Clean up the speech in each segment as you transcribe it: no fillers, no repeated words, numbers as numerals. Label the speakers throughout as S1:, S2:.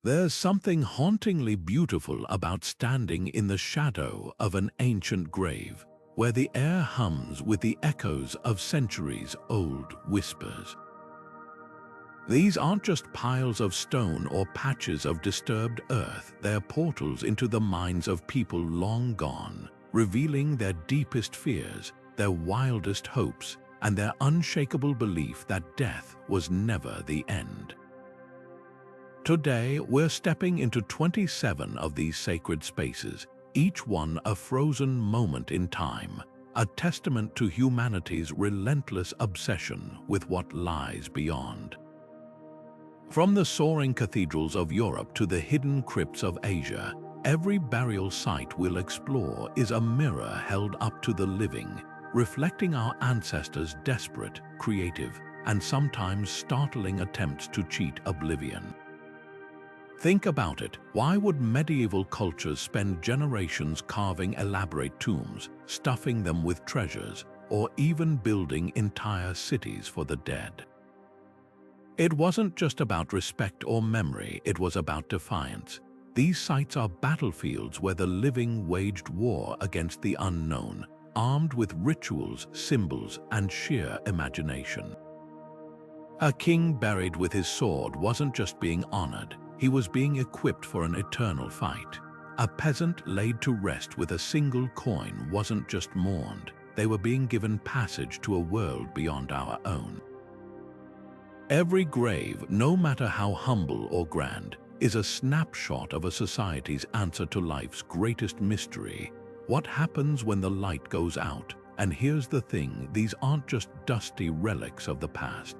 S1: There's something hauntingly beautiful about standing in the shadow of an ancient grave, where the air hums with the echoes of centuries-old whispers. These aren't just piles of stone or patches of disturbed earth, they're portals into the minds of people long gone, revealing their deepest fears, their wildest hopes, and their unshakable belief that death was never the end. Today, we're stepping into 27 of these sacred spaces, each one a frozen moment in time, a testament to humanity's relentless obsession with what lies beyond. From the soaring cathedrals of Europe to the hidden crypts of Asia, every burial site we'll explore is a mirror held up to the living, reflecting our ancestors' desperate, creative, and sometimes startling attempts to cheat oblivion. Think about it. Why would medieval cultures spend generations carving elaborate tombs, stuffing them with treasures, or even building entire cities for the dead? It wasn't just about respect or memory, it was about defiance. These sites are battlefields where the living waged war against the unknown, armed with rituals, symbols, and sheer imagination. A king buried with his sword wasn't just being honored, he was being equipped for an eternal fight. A peasant laid to rest with a single coin wasn't just mourned, they were being given passage to a world beyond our own. Every grave, no matter how humble or grand, is a snapshot of a society's answer to life's greatest mystery. What happens when the light goes out? And here's the thing, these aren't just dusty relics of the past.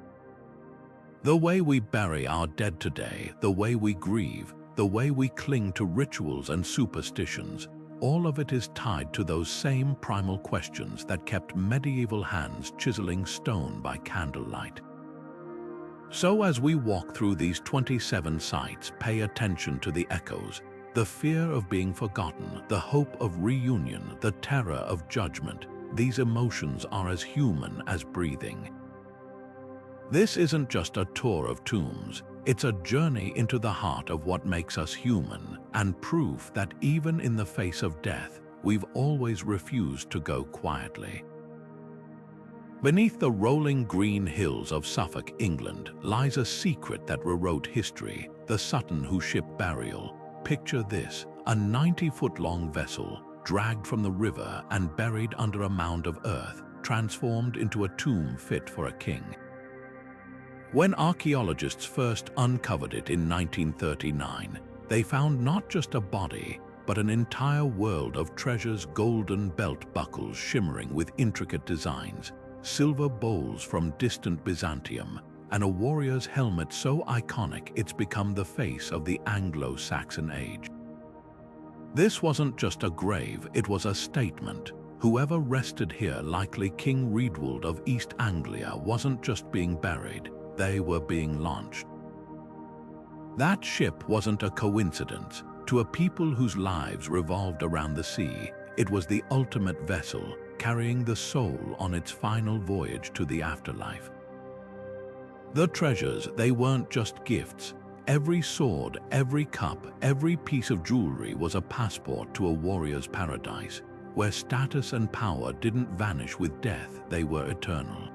S1: The way we bury our dead today, the way we grieve, the way we cling to rituals and superstitions, all of it is tied to those same primal questions that kept medieval hands chiseling stone by candlelight. So as we walk through these 27 sites, pay attention to the echoes, the fear of being forgotten, the hope of reunion, the terror of judgment. These emotions are as human as breathing. This isn't just a tour of tombs, it's a journey into the heart of what makes us human, and proof that even in the face of death, we've always refused to go quietly. Beneath the rolling green hills of Suffolk, England, lies a secret that rewrote history, the Sutton Hoo ship burial. Picture this, a 90-foot-long vessel, dragged from the river and buried under a mound of earth, transformed into a tomb fit for a king. When archaeologists first uncovered it in 1939, they found not just a body, but an entire world of treasures, golden belt buckles shimmering with intricate designs, silver bowls from distant Byzantium, and a warrior's helmet so iconic it's become the face of the Anglo-Saxon age. This wasn't just a grave, it was a statement. Whoever rested here, likely King Redwald of East Anglia, wasn't just being buried, they were being launched. That ship wasn't a coincidence. To a people whose lives revolved around the sea, it was the ultimate vessel, carrying the soul on its final voyage to the afterlife. The treasures, they weren't just gifts. Every sword, every cup, every piece of jewelry was a passport to a warrior's paradise, where status and power didn't vanish with death, they were eternal.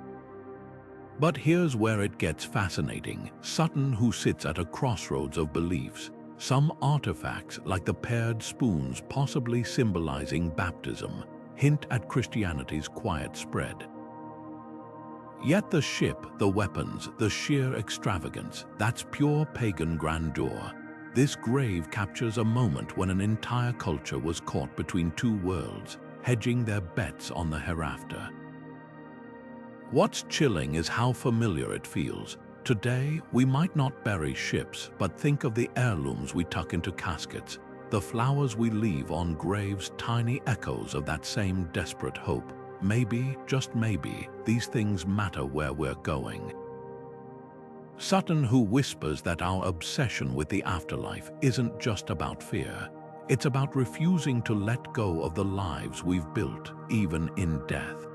S1: But here's where it gets fascinating. Sutton Hoo sits at a crossroads of beliefs. Some artifacts, like the paired spoons possibly symbolizing baptism, hint at Christianity's quiet spread. Yet the ship, the weapons, the sheer extravagance, that's pure pagan grandeur. This grave captures a moment when an entire culture was caught between two worlds, hedging their bets on the hereafter. What's chilling is how familiar it feels. Today, we might not bury ships, but think of the heirlooms we tuck into caskets, the flowers we leave on graves, tiny echoes of that same desperate hope. Maybe, just maybe, these things matter where we're going. Sutton Hoo whispers that our obsession with the afterlife isn't just about fear. It's about refusing to let go of the lives we've built, even in death.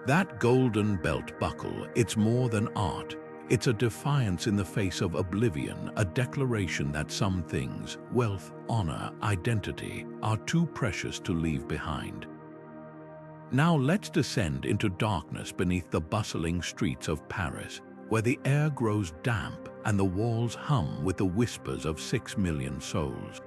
S1: That golden belt buckle, it's more than art. It's a defiance in the face of oblivion, a declaration that some things, wealth, honor, identity, are too precious to leave behind. Now let's descend into darkness beneath the bustling streets of Paris, where the air grows damp and the walls hum with the whispers of 6 million souls.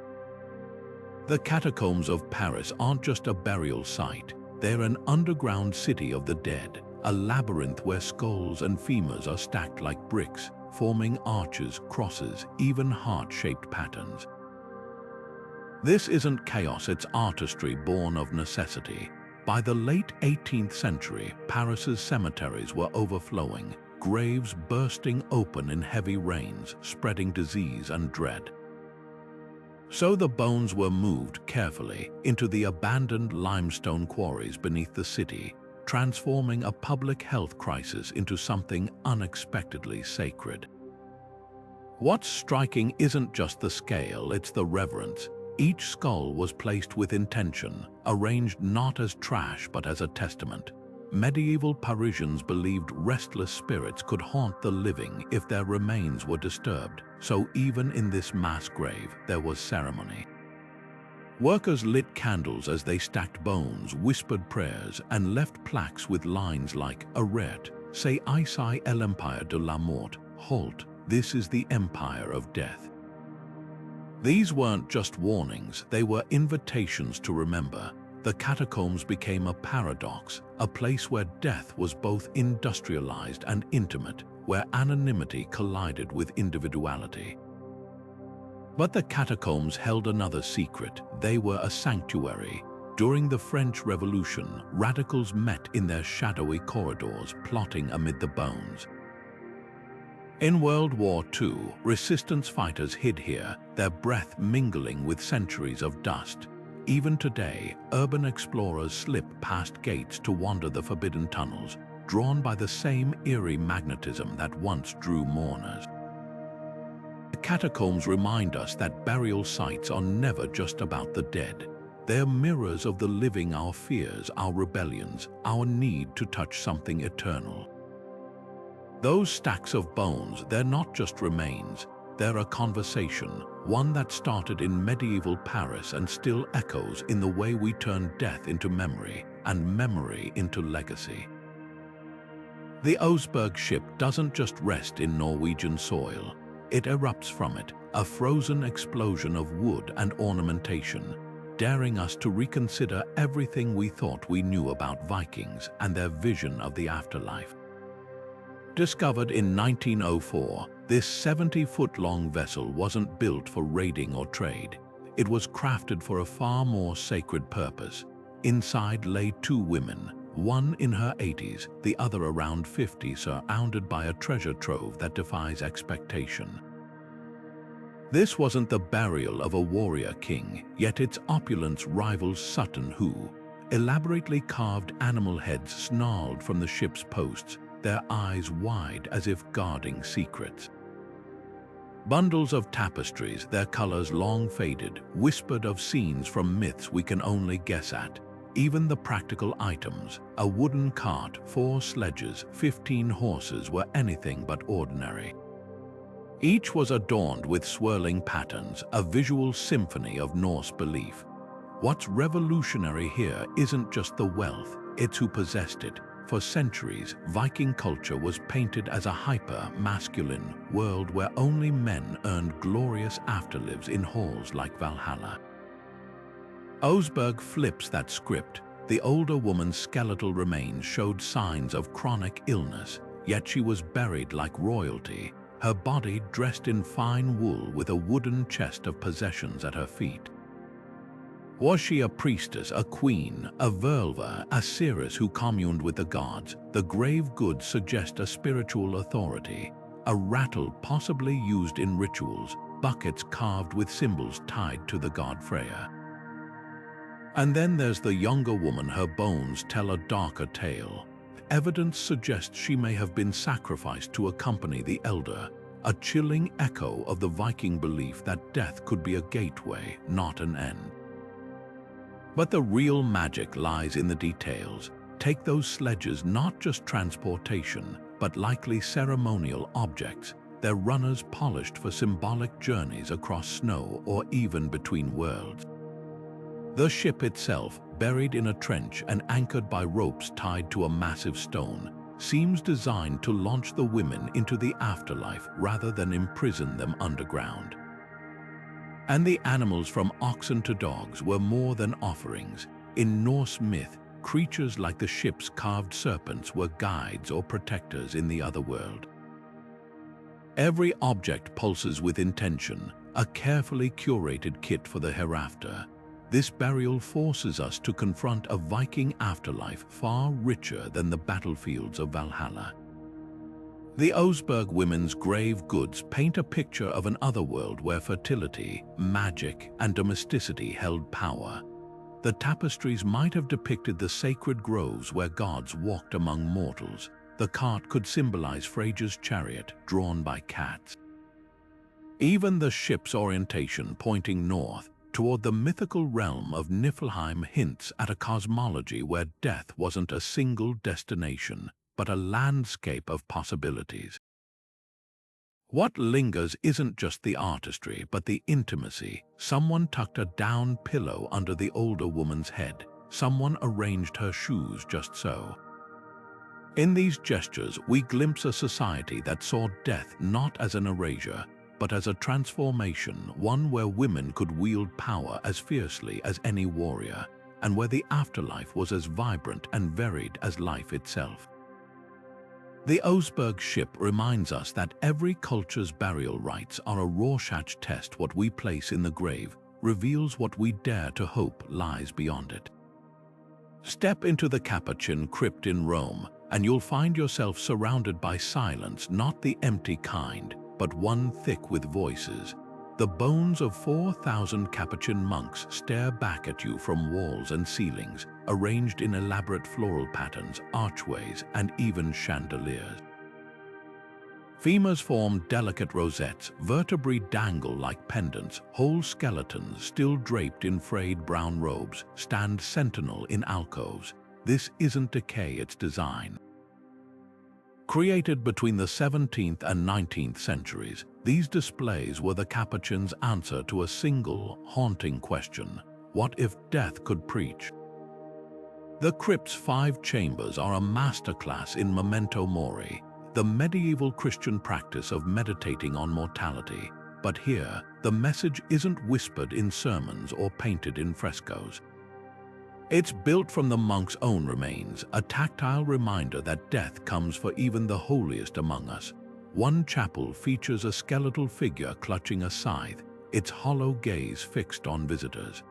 S1: The Catacombs of Paris aren't just a burial site, they're an underground city of the dead, a labyrinth where skulls and femurs are stacked like bricks, forming arches, crosses, even heart-shaped patterns. This isn't chaos, it's artistry born of necessity. By the late 18th century, Paris's cemeteries were overflowing, graves bursting open in heavy rains, spreading disease and dread. So the bones were moved carefully into the abandoned limestone quarries beneath the city, transforming a public health crisis into something unexpectedly sacred. What's striking isn't just the scale, it's the reverence. Each skull was placed with intention, arranged not as trash but as a testament. Medieval Parisians believed restless spirits could haunt the living if their remains were disturbed, so even in this mass grave there was ceremony. Workers lit candles as they stacked bones, whispered prayers, and left plaques with lines like "Arrête, c'est ici l'empire de la mort," halt, this is the empire of death. These weren't just warnings, they were invitations to remember. The catacombs became a paradox, a place where death was both industrialized and intimate, where anonymity collided with individuality. But the catacombs held another secret. They were a sanctuary. During the French Revolution, radicals met in their shadowy corridors, plotting amid the bones. In World War II, resistance fighters hid here, their breath mingling with centuries of dust. Even today, urban explorers slip past gates to wander the forbidden tunnels, drawn by the same eerie magnetism that once drew mourners. The catacombs remind us that burial sites are never just about the dead. They're mirrors of the living, our fears, our rebellions, our need to touch something eternal. Those stacks of bones, they're not just remains, they're a conversation, one that started in medieval Paris and still echoes in the way we turn death into memory and memory into legacy. The Oseberg Ship doesn't just rest in Norwegian soil, it erupts from it, a frozen explosion of wood and ornamentation, daring us to reconsider everything we thought we knew about Vikings and their vision of the afterlife. Discovered in 1904, this 70-foot-long vessel wasn't built for raiding or trade. It was crafted for a far more sacred purpose. Inside lay 2 women, one in her 80s, the other around 50, surrounded by a treasure trove that defies expectation. This wasn't the burial of a warrior king, yet its opulence rivals Sutton Hoo. Elaborately carved animal heads snarled from the ship's posts, their eyes wide as if guarding secrets. Bundles of tapestries, their colors long faded, whispered of scenes from myths we can only guess at. Even the practical items, a wooden cart, 4 sledges, 15 horses, were anything but ordinary. Each was adorned with swirling patterns, a visual symphony of Norse belief. What's revolutionary here isn't just the wealth, it's who possessed it. For centuries, Viking culture was painted as a hyper-masculine world where only men earned glorious afterlives in halls like Valhalla. Oseberg flips that script. The older woman's skeletal remains showed signs of chronic illness, yet she was buried like royalty, her body dressed in fine wool with a wooden chest of possessions at her feet. Was she a priestess, a queen, a völva, a seeress who communed with the gods? The grave goods suggest a spiritual authority. A rattle possibly used in rituals, buckets carved with symbols tied to the god Freya. And then there's the younger woman. Her bones tell a darker tale. Evidence suggests she may have been sacrificed to accompany the elder, a chilling echo of the Viking belief that death could be a gateway, not an end. But the real magic lies in the details. Take those sledges, not just transportation. but likely ceremonial objects, their runners polished for symbolic journeys across snow or even between worlds. The ship itself, buried in a trench and anchored by ropes tied to a massive stone, seems designed to launch the women into the afterlife rather than imprison them underground. And the animals from oxen to dogs were more than offerings. In Norse myth, creatures like the ship's carved serpents were guides or protectors in the other world. Every object pulses with intention, a carefully curated kit for the hereafter. This burial forces us to confront a Viking afterlife far richer than the battlefields of Valhalla. The Oseberg women's grave goods paint a picture of an otherworld where fertility, magic, and domesticity held power. The tapestries might have depicted the sacred groves where gods walked among mortals. The cart could symbolize Freya's chariot drawn by cats. Even the ship's orientation pointing north, toward the mythical realm of Niflheim, hints at a cosmology where death wasn't a single destination, but a landscape of possibilities. What lingers isn't just the artistry, but the intimacy. Someone tucked a down pillow under the older woman's head. Someone arranged her shoes just so. In these gestures, we glimpse a society that saw death not as an erasure, but as a transformation, one where women could wield power as fiercely as any warrior, and where the afterlife was as vibrant and varied as life itself. The Oseberg Ship reminds us that every culture's burial rites are a Rorschach test. What we place in the grave reveals what we dare to hope lies beyond it. Step into the Capuchin crypt in Rome, and you'll find yourself surrounded by silence, not the empty kind, but one thick with voices. The bones of 4,000 Capuchin monks stare back at you from walls and ceilings, arranged in elaborate floral patterns, archways, and even chandeliers. Femurs form delicate rosettes, vertebrae dangle like pendants, whole skeletons, still draped in frayed brown robes, stand sentinel in alcoves. This isn't decay, it's design. Created between the 17th and 19th centuries, these displays were the Capuchins' answer to a single, haunting question: what if death could preach? The crypt's 5 chambers are a masterclass in memento mori, the medieval Christian practice of meditating on mortality. But here, the message isn't whispered in sermons or painted in frescoes. It's built from the monk's own remains, a tactile reminder that death comes for even the holiest among us. One chapel features a skeletal figure clutching a scythe, its hollow gaze fixed on visitors.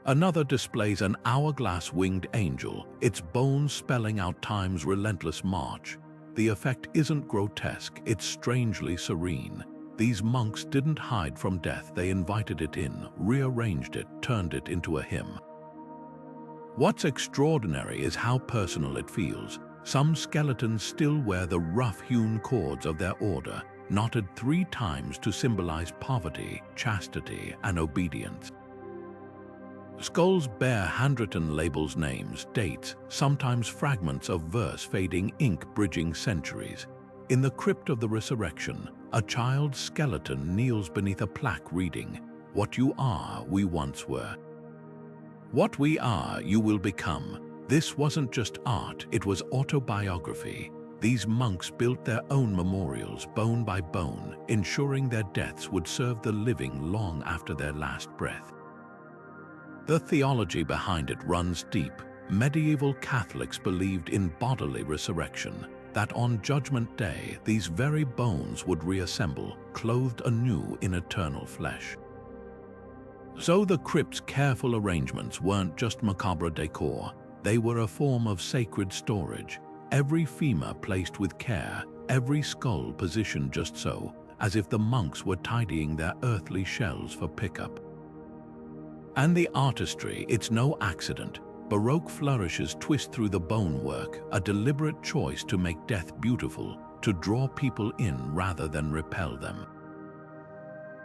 S1: Another displays an hourglass-winged angel, its bones spelling out time's relentless march. The effect isn't grotesque, it's strangely serene. These monks didn't hide from death, they invited it in, rearranged it, turned it into a hymn. What's extraordinary is how personal it feels. Some skeletons still wear the rough-hewn cords of their order, knotted 3 times to symbolize poverty, chastity, and obedience. Skulls bear handwritten labels, names, dates, sometimes fragments of verse, fading ink bridging centuries. In the crypt of the resurrection, a child's skeleton kneels beneath a plaque reading, "What you are, we once were. What we are, you will become." This wasn't just art, it was autobiography. These monks built their own memorials, bone by bone, ensuring their deaths would serve the living long after their last breath. The theology behind it runs deep. Medieval Catholics believed in bodily resurrection, that on Judgment Day, these very bones would reassemble, clothed anew in eternal flesh. So the crypt's careful arrangements weren't just macabre decor, they were a form of sacred storage, every femur placed with care, every skull positioned just so, as if the monks were tidying their earthly shells for pickup. And the artistry, it's no accident. Baroque flourishes twist through the bonework, a deliberate choice to make death beautiful, to draw people in rather than repel them.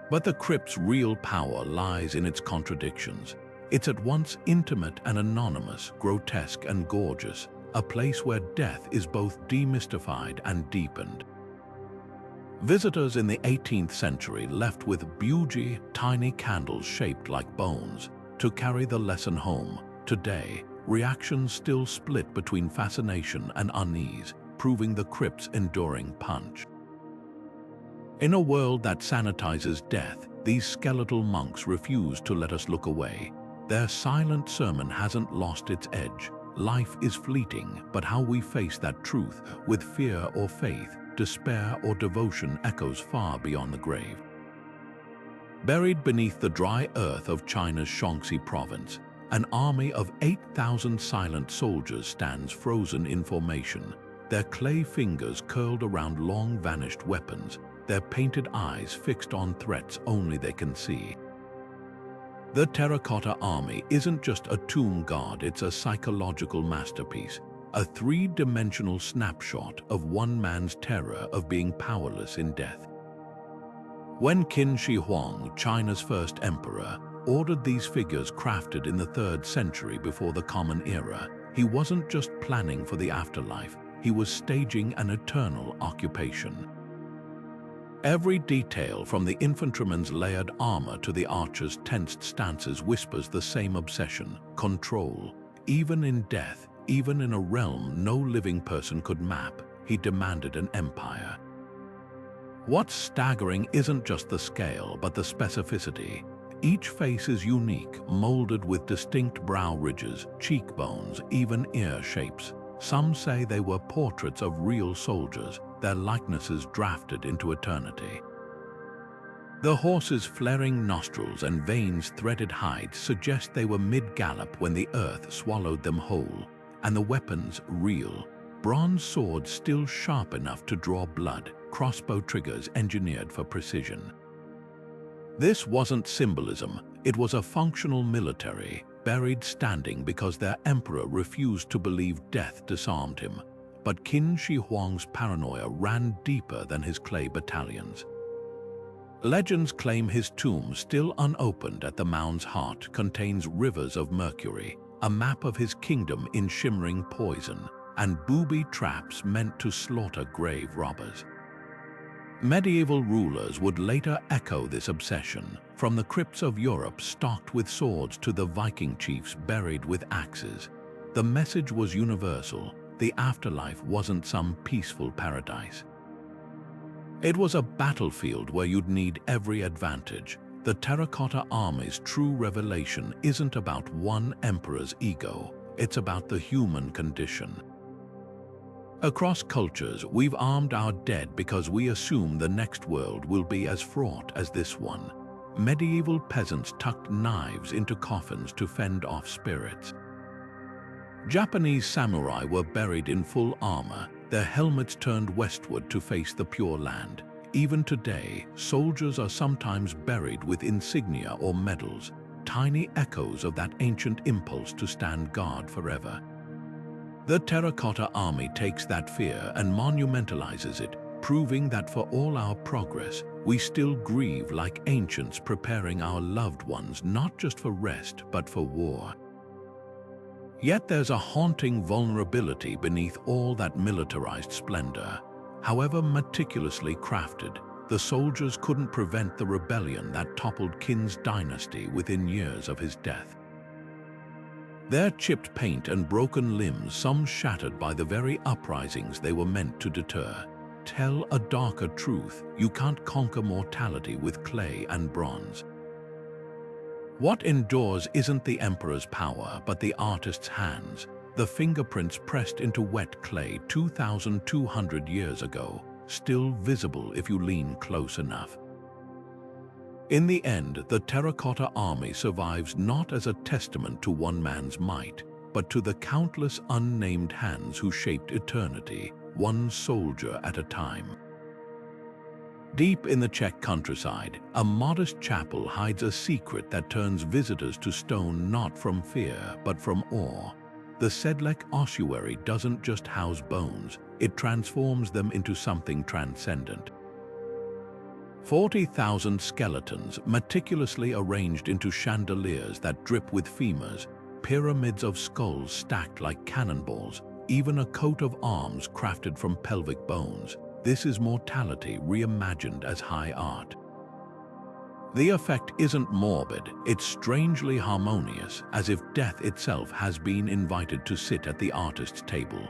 S1: But the crypt's real power lies in its contradictions. It's at once intimate and anonymous, grotesque and gorgeous, a place where death is both demystified and deepened. Visitors in the 18th century left with bougie, tiny candles shaped like bones to carry the lesson home. Today, reactions still split between fascination and unease, proving the crypt's enduring punch. In a world that sanitizes death, these skeletal monks refuse to let us look away. Their silent sermon hasn't lost its edge. Life is fleeting, but how we face that truth, with fear or faith, despair or devotion, echoes far beyond the grave. Buried beneath the dry earth of China's Shaanxi province, an army of 8,000 silent soldiers stands frozen in formation, their clay fingers curled around long-vanished weapons, their painted eyes fixed on threats only they can see. The Terracotta Army isn't just a tomb god, it's a psychological masterpiece, a three-dimensional snapshot of one man's terror of being powerless in death. When Qin Shi Huang, China's first emperor, ordered these figures crafted in the 3rd century before the Common Era, he wasn't just planning for the afterlife, he was staging an eternal occupation. Every detail, from the infantryman's layered armor to the archer's tensed stances, whispers the same obsession: control. Even in death, even in a realm no living person could map, he demanded an empire. What's staggering isn't just the scale, but the specificity. Each face is unique, molded with distinct brow ridges, cheekbones, even ear shapes. Some say they were portraits of real soldiers, their likenesses drafted into eternity. The horses' flaring nostrils and veins-threaded hides suggest they were mid-gallop when the earth swallowed them whole, and the weapons real. Bronze swords still sharp enough to draw blood, crossbow triggers engineered for precision. This wasn't symbolism, it was a functional military, buried standing because their emperor refused to believe death disarmed him. But Qin Shi Huang's paranoia ran deeper than his clay battalions. Legends claim his tomb, still unopened at the mound's heart, contains rivers of mercury, a map of his kingdom in shimmering poison, and booby traps meant to slaughter grave robbers. Medieval rulers would later echo this obsession, from the crypts of Europe stocked with swords to the Viking chiefs buried with axes. The message was universal: the afterlife wasn't some peaceful paradise. It was a battlefield where you'd need every advantage. The Terracotta Army's true revelation isn't about one emperor's ego, it's about the human condition. Across cultures, we've armed our dead because we assume the next world will be as fraught as this one. Medieval peasants tucked knives into coffins to fend off spirits. Japanese samurai were buried in full armor, their helmets turned westward to face the Pure Land. Even today, soldiers are sometimes buried with insignia or medals, tiny echoes of that ancient impulse to stand guard forever. The Terracotta Army takes that fear and monumentalizes it, proving that for all our progress, we still grieve like ancients, preparing our loved ones not just for rest but for war. Yet there's a haunting vulnerability beneath all that militarized splendor. However meticulously crafted, the soldiers couldn't prevent the rebellion that toppled Qin's dynasty within years of his death. Their chipped paint and broken limbs, some shattered by the very uprisings they were meant to deter, tell a darker truth: you can't conquer mortality with clay and bronze. What endures isn't the emperor's power, but the artist's hands, the fingerprints pressed into wet clay 2,200 years ago, still visible if you lean close enough. In the end, the Terracotta Army survives not as a testament to one man's might, but to the countless unnamed hands who shaped eternity, one soldier at a time. Deep in the Czech countryside, a modest chapel hides a secret that turns visitors to stone not from fear, but from awe. The Sedlek Ossuary doesn't just house bones, it transforms them into something transcendent. 40,000 skeletons meticulously arranged into chandeliers that drip with femurs, pyramids of skulls stacked like cannonballs. even a coat of arms crafted from pelvic bones. This is mortality reimagined as high art. The effect isn't morbid, it's strangely harmonious, as if death itself has been invited to sit at the artist's table.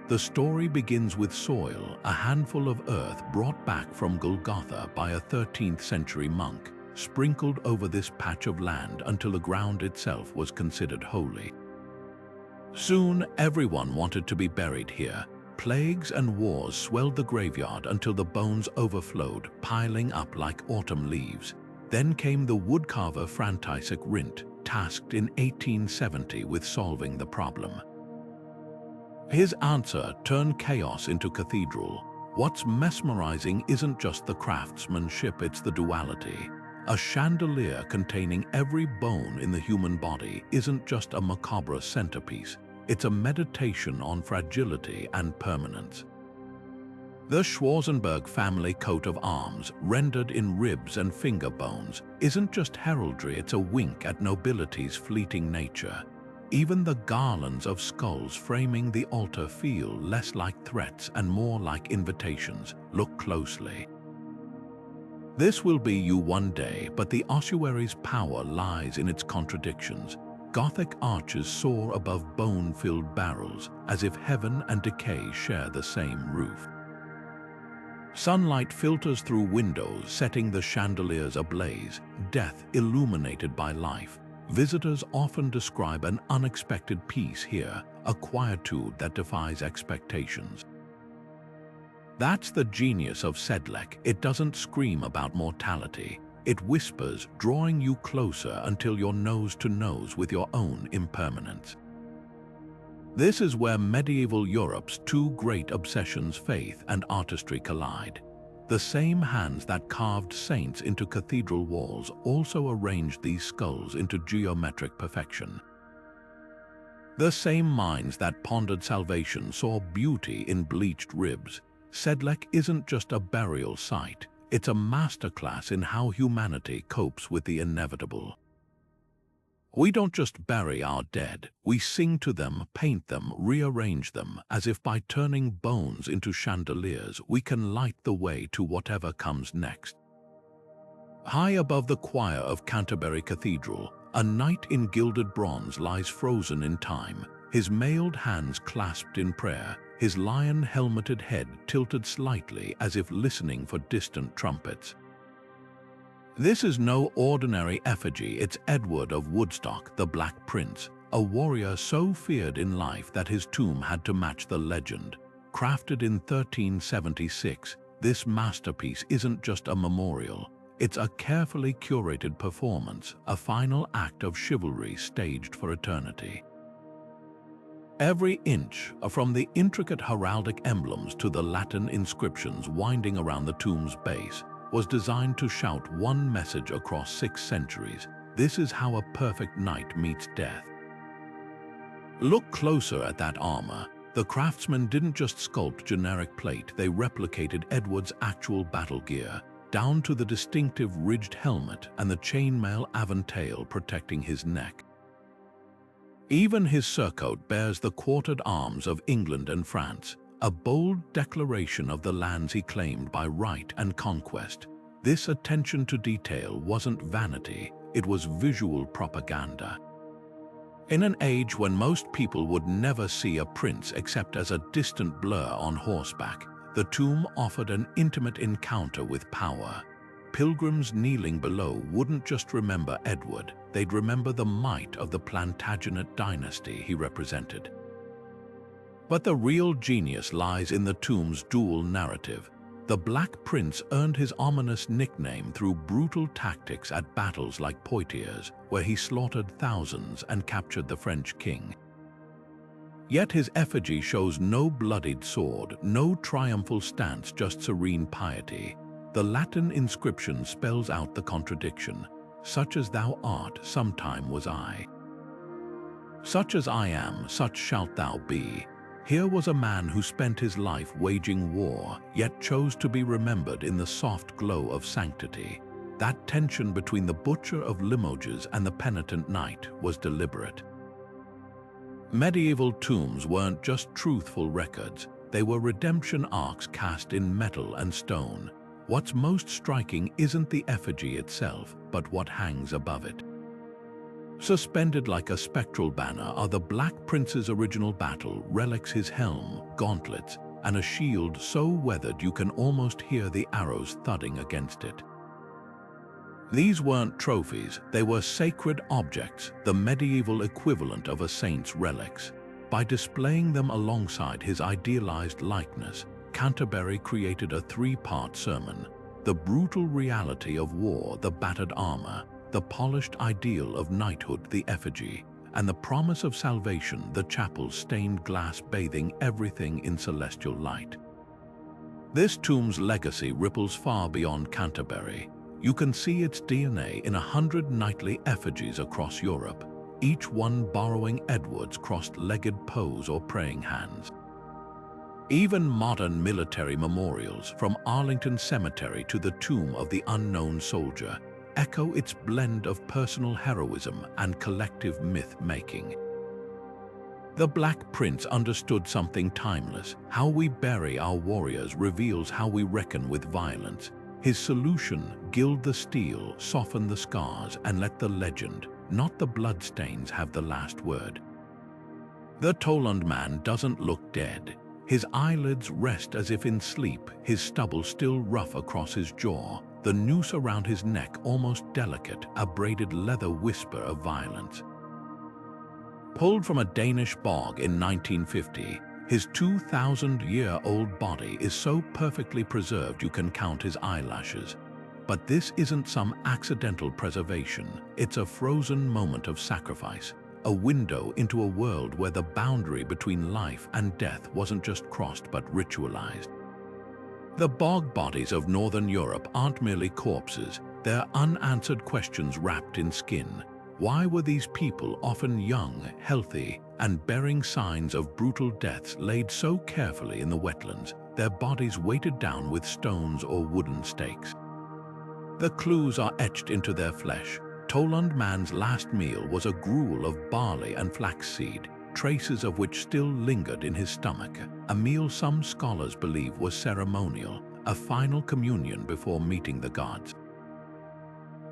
S1: The story begins with soil, a handful of earth brought back from Golgotha by a 13th century monk, sprinkled over this patch of land until the ground itself was considered holy. Soon, everyone wanted to be buried here. Plagues and wars swelled the graveyard until the bones overflowed, piling up like autumn leaves. Then came the woodcarver František Rint, tasked in 1870 with solving the problem. His answer turned chaos into cathedral. What's mesmerizing isn't just the craftsmanship, it's the duality. A chandelier containing every bone in the human body isn't just a macabre centerpiece, it's a meditation on fragility and permanence. The Schwarzenberg family coat of arms, rendered in ribs and finger bones, isn't just heraldry, it's a wink at nobility's fleeting nature. Even the garlands of skulls framing the altar feel less like threats and more like invitations. Look closely. This will be you one day, but the ossuary's power lies in its contradictions. Gothic arches soar above bone-filled barrels, as if heaven and decay share the same roof. Sunlight filters through windows, setting the chandeliers ablaze, death illuminated by life. Visitors often describe an unexpected peace here, a quietude that defies expectations. That's the genius of Sedlec. It doesn't scream about mortality. It whispers, drawing you closer until you're nose to nose with your own impermanence. This is where medieval Europe's two great obsessions, faith and artistry, collide. The same hands that carved saints into cathedral walls also arranged these skulls into geometric perfection. The same minds that pondered salvation saw beauty in bleached ribs. Sedlec isn't just a burial site, it's a masterclass in how humanity copes with the inevitable. We don't just bury our dead, we sing to them, paint them, rearrange them, as if by turning bones into chandeliers we can light the way to whatever comes next. High above the choir of Canterbury Cathedral, a knight in gilded bronze lies frozen in time, his mailed hands clasped in prayer, his lion-helmeted head tilted slightly as if listening for distant trumpets. This is no ordinary effigy, it's Edward of Woodstock, the Black Prince, a warrior so feared in life that his tomb had to match the legend. Crafted in 1376, this masterpiece isn't just a memorial, it's a carefully curated performance, a final act of chivalry staged for eternity. Every inch, from the intricate heraldic emblems to the Latin inscriptions winding around the tomb's base, was designed to shout one message across 6 centuries. This is how a perfect knight meets death. Look closer at that armor. The craftsmen didn't just sculpt generic plate, they replicated Edward's actual battle gear, down to the distinctive ridged helmet and the chainmail aventail protecting his neck. Even his surcoat bears the quartered arms of England and France, a bold declaration of the lands he claimed by right and conquest. This attention to detail wasn't vanity, it was visual propaganda. In an age when most people would never see a prince except as a distant blur on horseback, the tomb offered an intimate encounter with power. Pilgrims kneeling below wouldn't just remember Edward, they'd remember the might of the Plantagenet dynasty he represented. But the real genius lies in the tomb's dual narrative. The Black Prince earned his ominous nickname through brutal tactics at battles like Poitiers, where he slaughtered thousands and captured the French king. Yet his effigy shows no bloodied sword, no triumphal stance, just serene piety. The Latin inscription spells out the contradiction. Such as thou art, sometime was I. Such as I am, such shalt thou be. Here was a man who spent his life waging war, yet chose to be remembered in the soft glow of sanctity. That tension between the butcher of Limoges and the penitent knight was deliberate. Medieval tombs weren't just truthful records, they were redemption arcs cast in metal and stone. What's most striking isn't the effigy itself, but what hangs above it. Suspended like a spectral banner are the Black Prince's original battle relics, his helm, gauntlets, and a shield so weathered you can almost hear the arrows thudding against it. These weren't trophies, they were sacred objects, the medieval equivalent of a saint's relics. By displaying them alongside his idealized likeness, Canterbury created a three-part sermon: the brutal reality of war, the battered armor; the polished ideal of knighthood, the effigy; and the promise of salvation, the chapel's stained glass bathing everything in celestial light. This tomb's legacy ripples far beyond Canterbury. You can see its DNA in 100 knightly effigies across Europe, each one borrowing Edward's crossed-legged pose or praying hands. Even modern military memorials, from Arlington Cemetery to the Tomb of the Unknown Soldier, echo its blend of personal heroism and collective myth-making. The Black Prince understood something timeless. How we bury our warriors reveals how we reckon with violence. His solution: gild the steel, soften the scars, and let the legend, not the bloodstains, have the last word. The Tolund Man doesn't look dead. His eyelids rest as if in sleep, his stubble still rough across his jaw, the noose around his neck almost delicate, a braided leather whisper of violence. Pulled from a Danish bog in 1950, his 2,000-year-old body is so perfectly preserved you can count his eyelashes. But this isn't some accidental preservation, it's a frozen moment of sacrifice, a window into a world where the boundary between life and death wasn't just crossed but ritualized. The bog bodies of Northern Europe aren't merely corpses, they're unanswered questions wrapped in skin. Why were these people, often young, healthy, and bearing signs of brutal deaths, laid so carefully in the wetlands, their bodies weighted down with stones or wooden stakes? The clues are etched into their flesh. Tolund Man's last meal was a gruel of barley and flaxseed, traces of which still lingered in his stomach, a meal some scholars believe was ceremonial, a final communion before meeting the gods.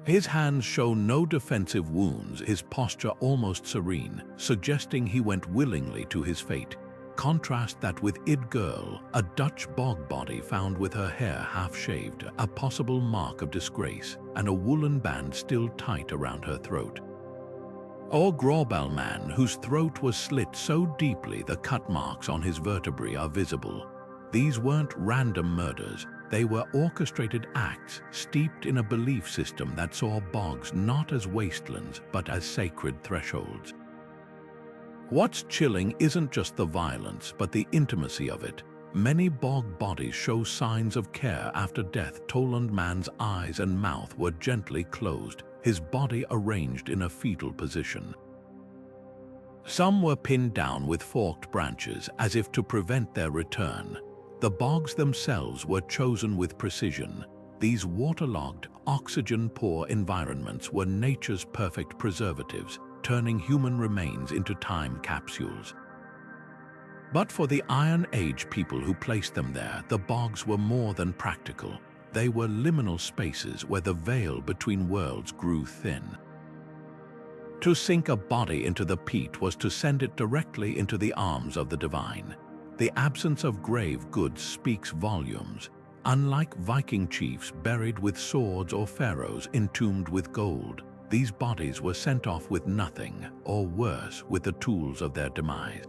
S1: His hands show no defensive wounds, his posture almost serene, suggesting he went willingly to his fate. Contrast that with Idgirl, a Dutch bog body found with her hair half-shaved, a possible mark of disgrace, and a woolen band still tight around her throat. Or Graubael Man, whose throat was slit so deeply the cut marks on his vertebrae are visible. These weren't random murders. They were orchestrated acts steeped in a belief system that saw bogs not as wastelands but as sacred thresholds. What's chilling isn't just the violence but the intimacy of it. Many bog bodies show signs of care after death. Tolund Man's eyes and mouth were gently closed, his body arranged in a fetal position. Some were pinned down with forked branches as if to prevent their return. The bogs themselves were chosen with precision. These waterlogged, oxygen-poor environments were nature's perfect preservatives, turning human remains into time capsules. But for the Iron Age people who placed them there, the bogs were more than practical. They were liminal spaces where the veil between worlds grew thin. To sink a body into the peat was to send it directly into the arms of the divine. The absence of grave goods speaks volumes. Unlike Viking chiefs buried with swords or pharaohs entombed with gold, these bodies were sent off with nothing, or worse, with the tools of their demise.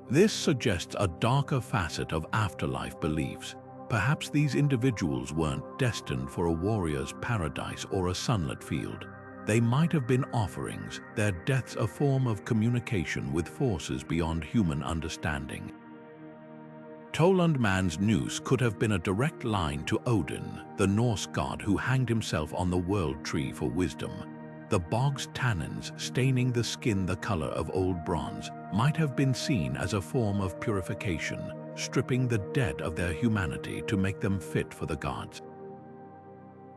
S1: This suggests a darker facet of afterlife beliefs. Perhaps these individuals weren't destined for a warrior's paradise or a sunlit field. They might have been offerings, their deaths a form of communication with forces beyond human understanding. Tolund Man's noose could have been a direct line to Odin, the Norse god who hanged himself on the world tree for wisdom. The bog's tannins, staining the skin the color of old bronze, might have been seen as a form of purification, stripping the dead of their humanity to make them fit for the gods.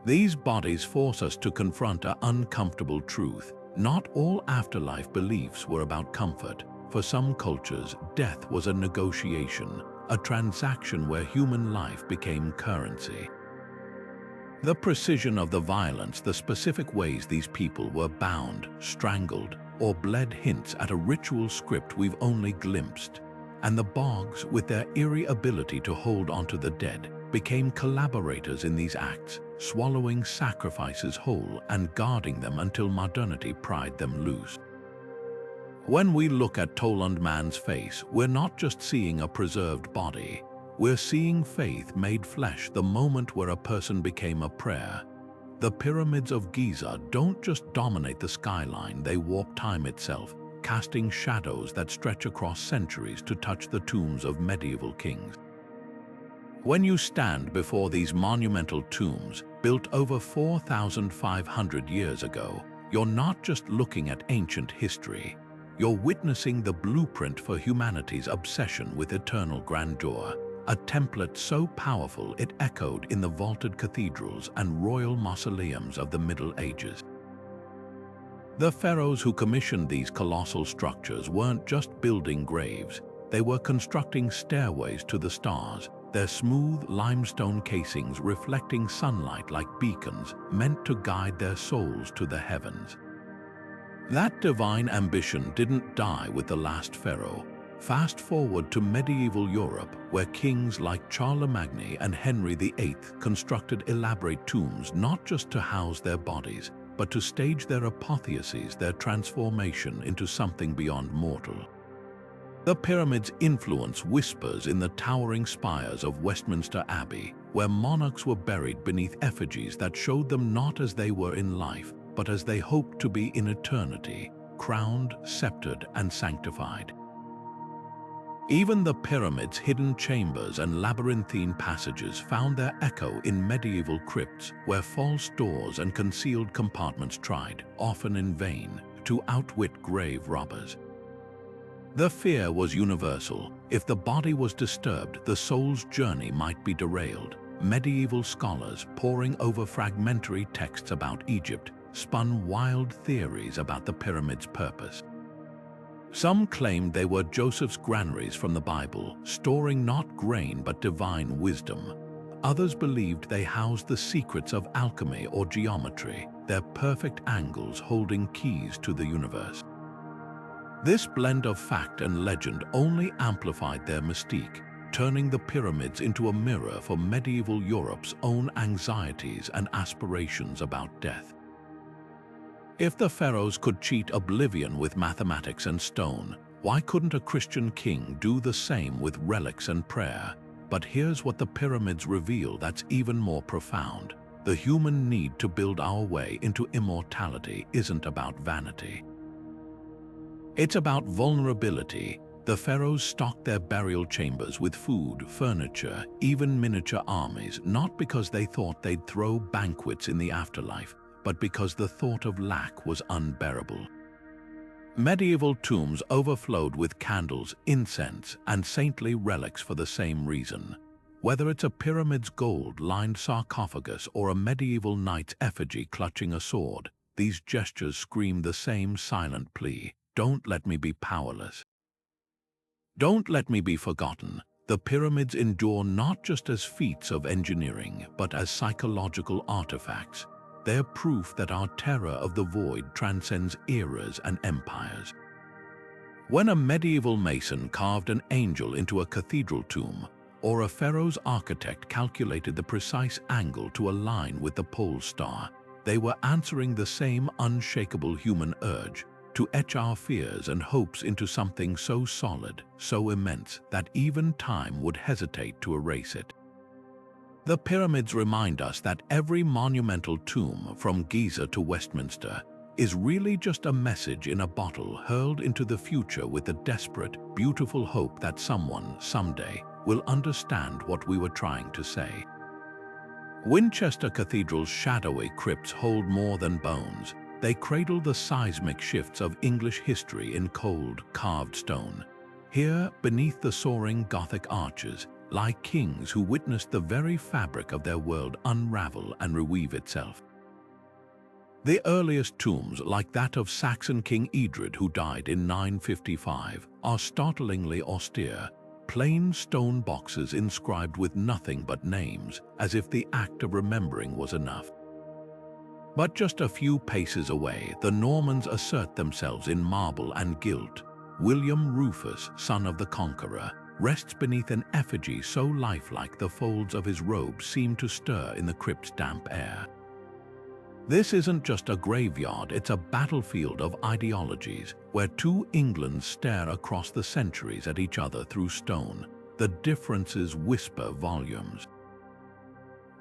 S1: These bodies force us to confront an uncomfortable truth. Not all afterlife beliefs were about comfort. For some cultures, death was a negotiation, a transaction where human life became currency. The precision of the violence, the specific ways these people were bound, strangled, or bled hints at a ritual script we've only glimpsed. And the bogs, with their eerie ability to hold onto the dead, became collaborators in these acts, swallowing sacrifices whole and guarding them until modernity pried them loose. When we look at Tolund Man's face, we're not just seeing a preserved body. We're seeing faith made flesh, the moment where a person became a prayer. The pyramids of Giza don't just dominate the skyline, they warp time itself, casting shadows that stretch across centuries to touch the tombs of medieval kings. When you stand before these monumental tombs, built over 4,500 years ago, you're not just looking at ancient history. You're witnessing the blueprint for humanity's obsession with eternal grandeur, a template so powerful it echoed in the vaulted cathedrals and royal mausoleums of the Middle Ages. The pharaohs who commissioned these colossal structures weren't just building graves, they were constructing stairways to the stars, their smooth limestone casings reflecting sunlight like beacons meant to guide their souls to the heavens. That divine ambition didn't die with the last pharaoh. Fast forward to medieval Europe, where kings like Charlemagne and Henry VIII constructed elaborate tombs not just to house their bodies, but to stage their apotheoses, their transformation into something beyond mortal. The pyramids' influence whispers in the towering spires of Westminster Abbey, where monarchs were buried beneath effigies that showed them not as they were in life, but as they hoped to be in eternity, crowned, sceptered, and sanctified. Even the pyramids' hidden chambers and labyrinthine passages found their echo in medieval crypts, where false doors and concealed compartments tried, often in vain, to outwit grave robbers. The fear was universal. If the body was disturbed, the soul's journey might be derailed. Medieval scholars, poring over fragmentary texts about Egypt, spun wild theories about the pyramids' purpose. Some claimed they were Joseph's granaries from the Bible, storing not grain but divine wisdom. Others believed they housed the secrets of alchemy or geometry, their perfect angles holding keys to the universe. This blend of fact and legend only amplified their mystique, turning the pyramids into a mirror for medieval Europe's own anxieties and aspirations about death. If the pharaohs could cheat oblivion with mathematics and stone, why couldn't a Christian king do the same with relics and prayer? But here's what the pyramids reveal that's even more profound. The human need to build our way into immortality isn't about vanity. It's about vulnerability. The pharaohs stocked their burial chambers with food, furniture, even miniature armies, not because they thought they'd throw banquets in the afterlife, but because the thought of lack was unbearable. Medieval tombs overflowed with candles, incense, and saintly relics for the same reason. Whether it's a pyramid's gold-lined sarcophagus or a medieval knight's effigy clutching a sword, these gestures scream the same silent plea: don't let me be powerless. Don't let me be forgotten. The pyramids endure not just as feats of engineering, but as psychological artifacts. They're proof that our terror of the void transcends eras and empires. When a medieval mason carved an angel into a cathedral tomb, or a pharaoh's architect calculated the precise angle to align with the pole star, they were answering the same unshakable human urge to etch our fears and hopes into something so solid, so immense, that even time would hesitate to erase it. The pyramids remind us that every monumental tomb, from Giza to Westminster, is really just a message in a bottle hurled into the future with the desperate, beautiful hope that someone, someday, will understand what we were trying to say. Winchester Cathedral's shadowy crypts hold more than bones. They cradle the seismic shifts of English history in cold, carved stone. Here, beneath the soaring Gothic arches, lie kings who witnessed the very fabric of their world unravel and reweave itself. The earliest tombs, like that of Saxon King Edred, who died in 955, are startlingly austere, plain stone boxes inscribed with nothing but names, as if the act of remembering was enough. But just a few paces away, the Normans assert themselves in marble and gilt. William Rufus, son of the Conqueror, rests beneath an effigy so lifelike the folds of his robe seem to stir in the crypt's damp air. This isn't just a graveyard, it's a battlefield of ideologies, where two Englands stare across the centuries at each other through stone. The differences whisper volumes.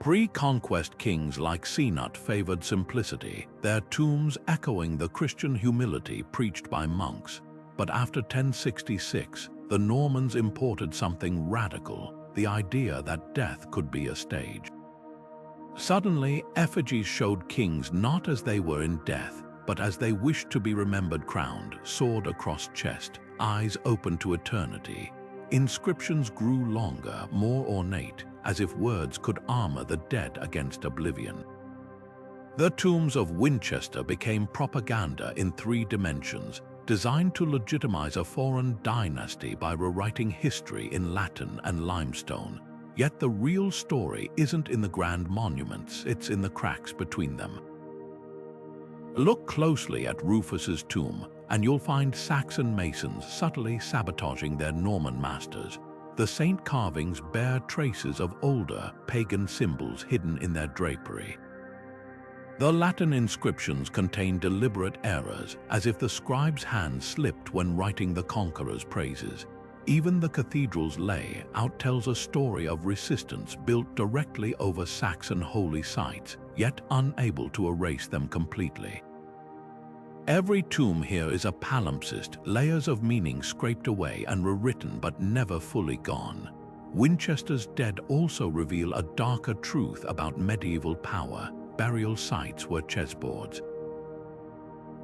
S1: Pre-conquest kings like Cnut favored simplicity, their tombs echoing the Christian humility preached by monks. But after 1066, the Normans imported something radical, the idea that death could be a stage. Suddenly, effigies showed kings not as they were in death, but as they wished to be remembered, crowned, sword across chest, eyes open to eternity. Inscriptions grew longer, more ornate, as if words could armor the dead against oblivion. The tombs of Winchester became propaganda in 3 dimensions, designed to legitimize a foreign dynasty by rewriting history in Latin and limestone. Yet the real story isn't in the grand monuments, it's in the cracks between them. Look closely at Rufus's tomb, and you'll find Saxon masons subtly sabotaging their Norman masters. The saint carvings bear traces of older, pagan symbols hidden in their drapery. The Latin inscriptions contain deliberate errors, as if the scribe's hand slipped when writing the conqueror's praises. Even the cathedral's layout tells a story of resistance built directly over Saxon holy sites, yet unable to erase them completely. Every tomb here is a palimpsest, layers of meaning scraped away and rewritten but never fully gone. Winchester's dead also reveal a darker truth about medieval power. Burial sites were chessboards.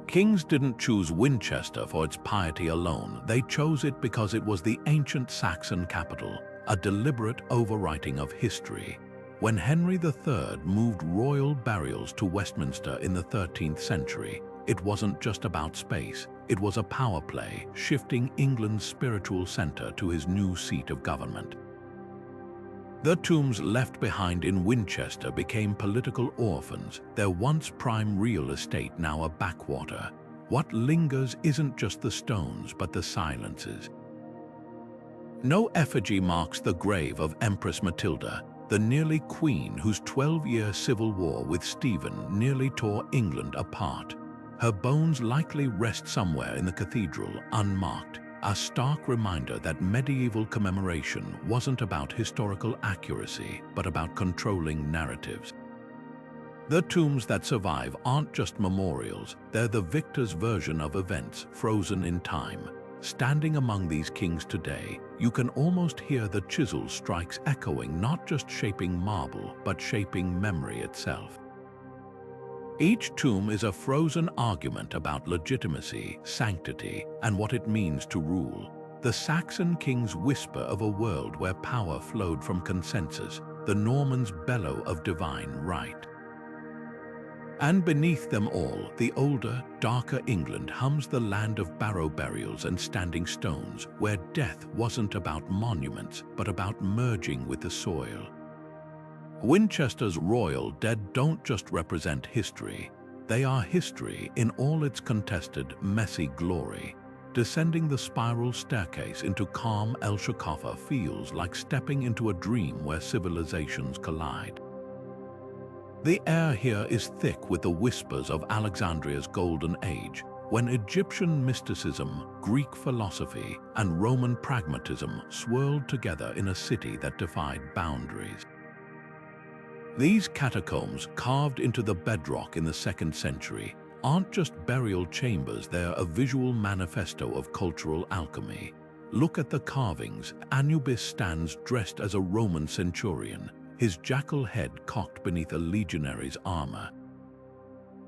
S1: Kings didn't choose Winchester for its piety alone, they chose it because it was the ancient Saxon capital, a deliberate overwriting of history. When Henry III moved royal burials to Westminster in the 13th century, it wasn't just about space, it was a power play, shifting England's spiritual center to his new seat of government. The tombs left behind in Winchester became political orphans, their once prime real estate now a backwater. What lingers isn't just the stones, but the silences. No effigy marks the grave of Empress Matilda, the nearly queen whose 12-year civil war with Stephen nearly tore England apart. Her bones likely rest somewhere in the cathedral, unmarked, a stark reminder that medieval commemoration wasn't about historical accuracy, but about controlling narratives. The tombs that survive aren't just memorials, they're the victor's version of events frozen in time. Standing among these kings today, you can almost hear the chisel strikes echoing, not just shaping marble, but shaping memory itself. Each tomb is a frozen argument about legitimacy, sanctity, and what it means to rule. The Saxon kings whisper of a world where power flowed from consensus, the Normans bellow of divine right. And beneath them all, the older, darker England hums the land of barrow burials and standing stones, where death wasn't about monuments, but about merging with the soil. Winchester's royal dead don't just represent history, they are history in all its contested, messy glory. Descending the spiral staircase into calm El Shakafa feels like stepping into a dream where civilizations collide. The air here is thick with the whispers of Alexandria's golden age, when Egyptian mysticism, Greek philosophy, and Roman pragmatism swirled together in a city that defied boundaries. These catacombs, carved into the bedrock in the 2nd century, aren't just burial chambers, they're a visual manifesto of cultural alchemy. Look at the carvings. Anubis stands dressed as a Roman centurion, his jackal head cocked beneath a legionary's armor.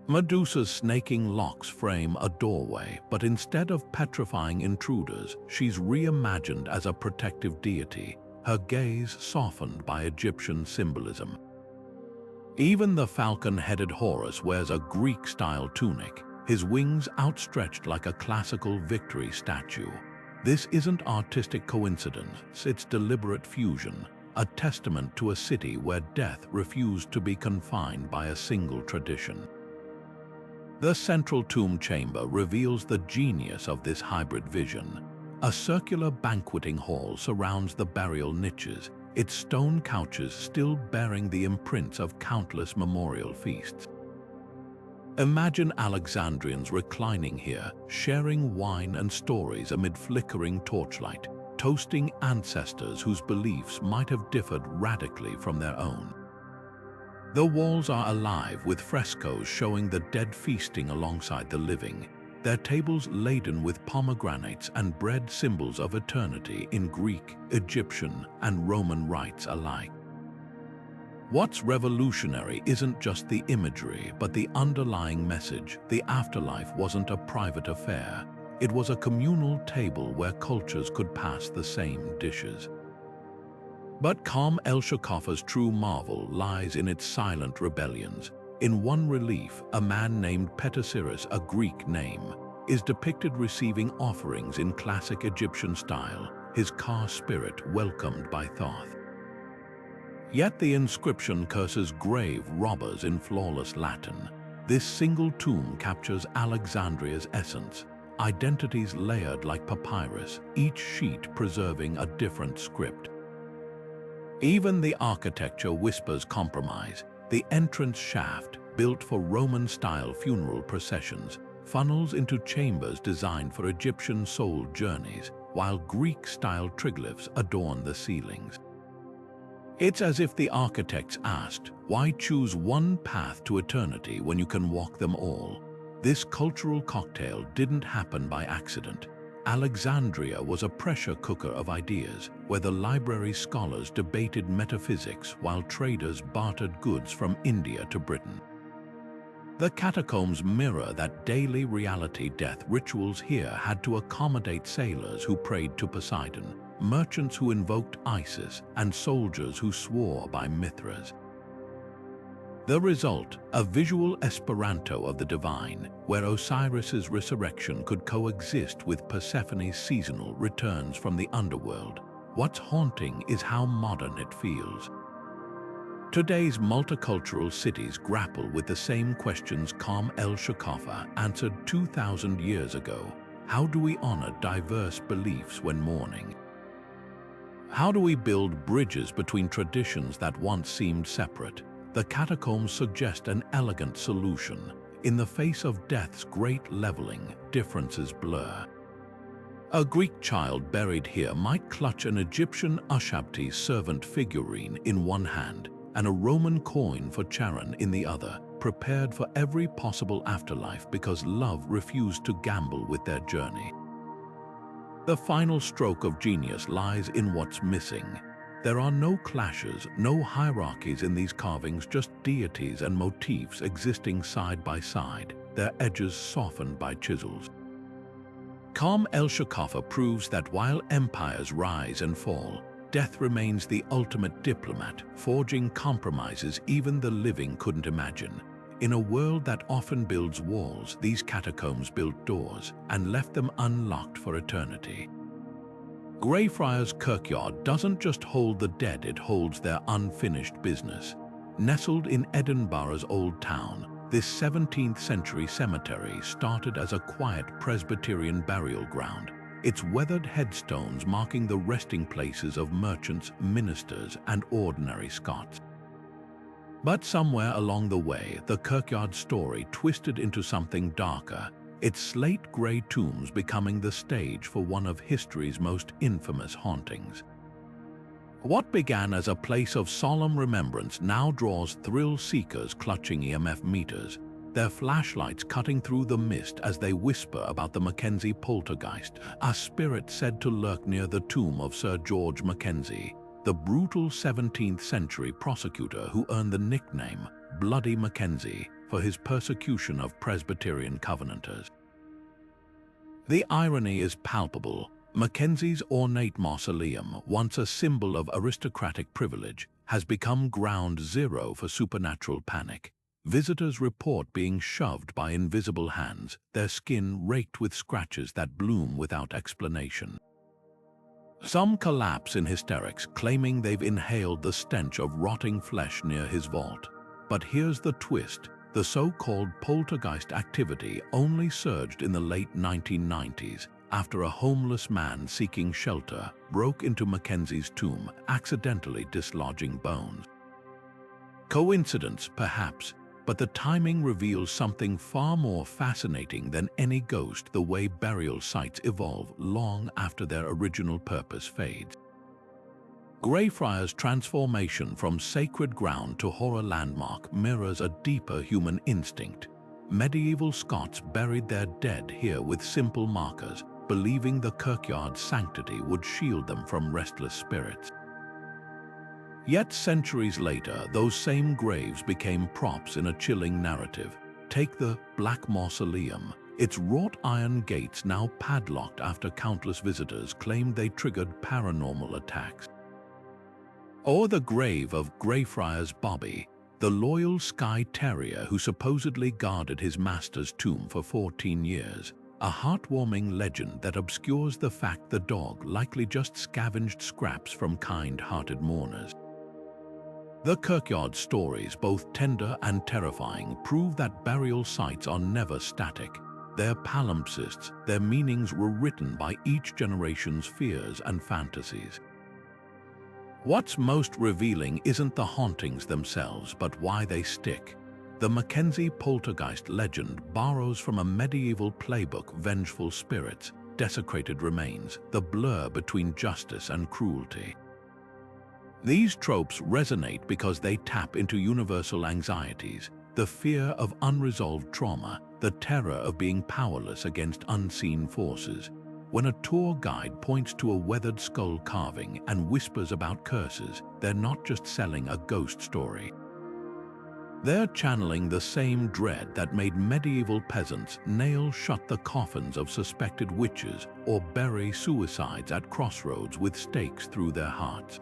S1: Medusa's snaking locks frame a doorway, but instead of petrifying intruders, she's reimagined as a protective deity, her gaze softened by Egyptian symbolism. Even the falcon-headed Horus wears a Greek-style tunic, his wings outstretched like a classical victory statue. This isn't artistic coincidence, it's deliberate fusion, a testament to a city where death refused to be confined by a single tradition. The central tomb chamber reveals the genius of this hybrid vision. A circular banqueting hall surrounds the burial niches, its stone couches still bearing the imprints of countless memorial feasts. Imagine Alexandrians reclining here, sharing wine and stories amid flickering torchlight, toasting ancestors whose beliefs might have differed radically from their own. The walls are alive with frescoes showing the dead feasting alongside the living, their tables laden with pomegranates and bread, symbols of eternity in Greek, Egyptian, and Roman rites alike. What's revolutionary isn't just the imagery, but the underlying message. The afterlife wasn't a private affair. It was a communal table where cultures could pass the same dishes. But Cam el-Shakafa's true marvel lies in its silent rebellions. In one relief, a man named Petasiris, a Greek name, is depicted receiving offerings in classic Egyptian style, his car spirit welcomed by Thoth. Yet the inscription curses grave robbers in flawless Latin. This single tomb captures Alexandria's essence, identities layered like papyrus, each sheet preserving a different script. Even the architecture whispers compromise. The entrance shaft, built for Roman-style funeral processions, funnels into chambers designed for Egyptian soul journeys, while Greek-style triglyphs adorn the ceilings. It's as if the architects asked, why choose one path to eternity when you can walk them all? This cultural cocktail didn't happen by accident. Alexandria was a pressure cooker of ideas, where the library scholars debated metaphysics while traders bartered goods from India to Britain. The catacombs mirror that daily reality. Death rituals here had to accommodate sailors who prayed to Poseidon, merchants who invoked Isis, and soldiers who swore by Mithras. The result, a visual Esperanto of the divine, where Osiris's resurrection could coexist with Persephone's seasonal returns from the underworld. What's haunting is how modern it feels. Today's multicultural cities grapple with the same questions Cam el-Shakafa answered 2,000 years ago. How do we honor diverse beliefs when mourning? How do we build bridges between traditions that once seemed separate? The catacombs suggest an elegant solution. In the face of death's great leveling, differences blur. A Greek child buried here might clutch an Egyptian Ushabti servant figurine in one hand and a Roman coin for Charon in the other, prepared for every possible afterlife because love refused to gamble with their journey. The final stroke of genius lies in what's missing. There are no clashes, no hierarchies in these carvings, just deities and motifs existing side by side, their edges softened by chisels. Cam el-Shakafa proves that while empires rise and fall, death remains the ultimate diplomat, forging compromises even the living couldn't imagine. In a world that often builds walls, these catacombs built doors and left them unlocked for eternity. Greyfriars Kirkyard doesn't just hold the dead, it holds their unfinished business. Nestled in Edinburgh's Old Town, this 17th century cemetery started as a quiet Presbyterian burial ground, its weathered headstones marking the resting places of merchants, ministers, and ordinary Scots. But somewhere along the way, the Kirkyard story twisted into something darker, its slate-grey tombs becoming the stage for one of history's most infamous hauntings. What began as a place of solemn remembrance now draws thrill-seekers clutching EMF meters, their flashlights cutting through the mist as they whisper about the Mackenzie poltergeist, a spirit said to lurk near the tomb of Sir George Mackenzie, the brutal 17th century prosecutor who earned the nickname Bloody Mackenzie for his persecution of Presbyterian Covenanters. The irony is palpable. Mackenzie's ornate mausoleum, once a symbol of aristocratic privilege, has become ground zero for supernatural panic. Visitors report being shoved by invisible hands, their skin raked with scratches that bloom without explanation. Some collapse in hysterics, claiming they've inhaled the stench of rotting flesh near his vault. But here's the twist. The so-called poltergeist activity only surged in the late 1990s after a homeless man seeking shelter broke into Mackenzie's tomb, accidentally dislodging bones. Coincidence, perhaps, but the timing reveals something far more fascinating than any ghost: the way burial sites evolve long after their original purpose fades. Greyfriars' transformation from sacred ground to horror landmark mirrors a deeper human instinct. Medieval Scots buried their dead here with simple markers, believing the kirkyard's sanctity would shield them from restless spirits. Yet centuries later, those same graves became props in a chilling narrative. Take the Black Mausoleum. Its wrought iron gates now padlocked after countless visitors claimed they triggered paranormal attacks. Or the grave of Greyfriars Bobby, the loyal Skye Terrier who supposedly guarded his master's tomb for 14 years. A heartwarming legend that obscures the fact the dog likely just scavenged scraps from kind-hearted mourners. The kirkyard stories, both tender and terrifying, prove that burial sites are never static. They're palimpsests, their meanings were written by each generation's fears and fantasies. What's most revealing isn't the hauntings themselves, but why they stick. The Mackenzie poltergeist legend borrows from a medieval playbook: vengeful spirits, desecrated remains, the blur between justice and cruelty. These tropes resonate because they tap into universal anxieties: the fear of unresolved trauma, the terror of being powerless against unseen forces. When a tour guide points to a weathered skull carving and whispers about curses, they're not just selling a ghost story. They're channeling the same dread that made medieval peasants nail shut the coffins of suspected witches or bury suicides at crossroads with stakes through their hearts.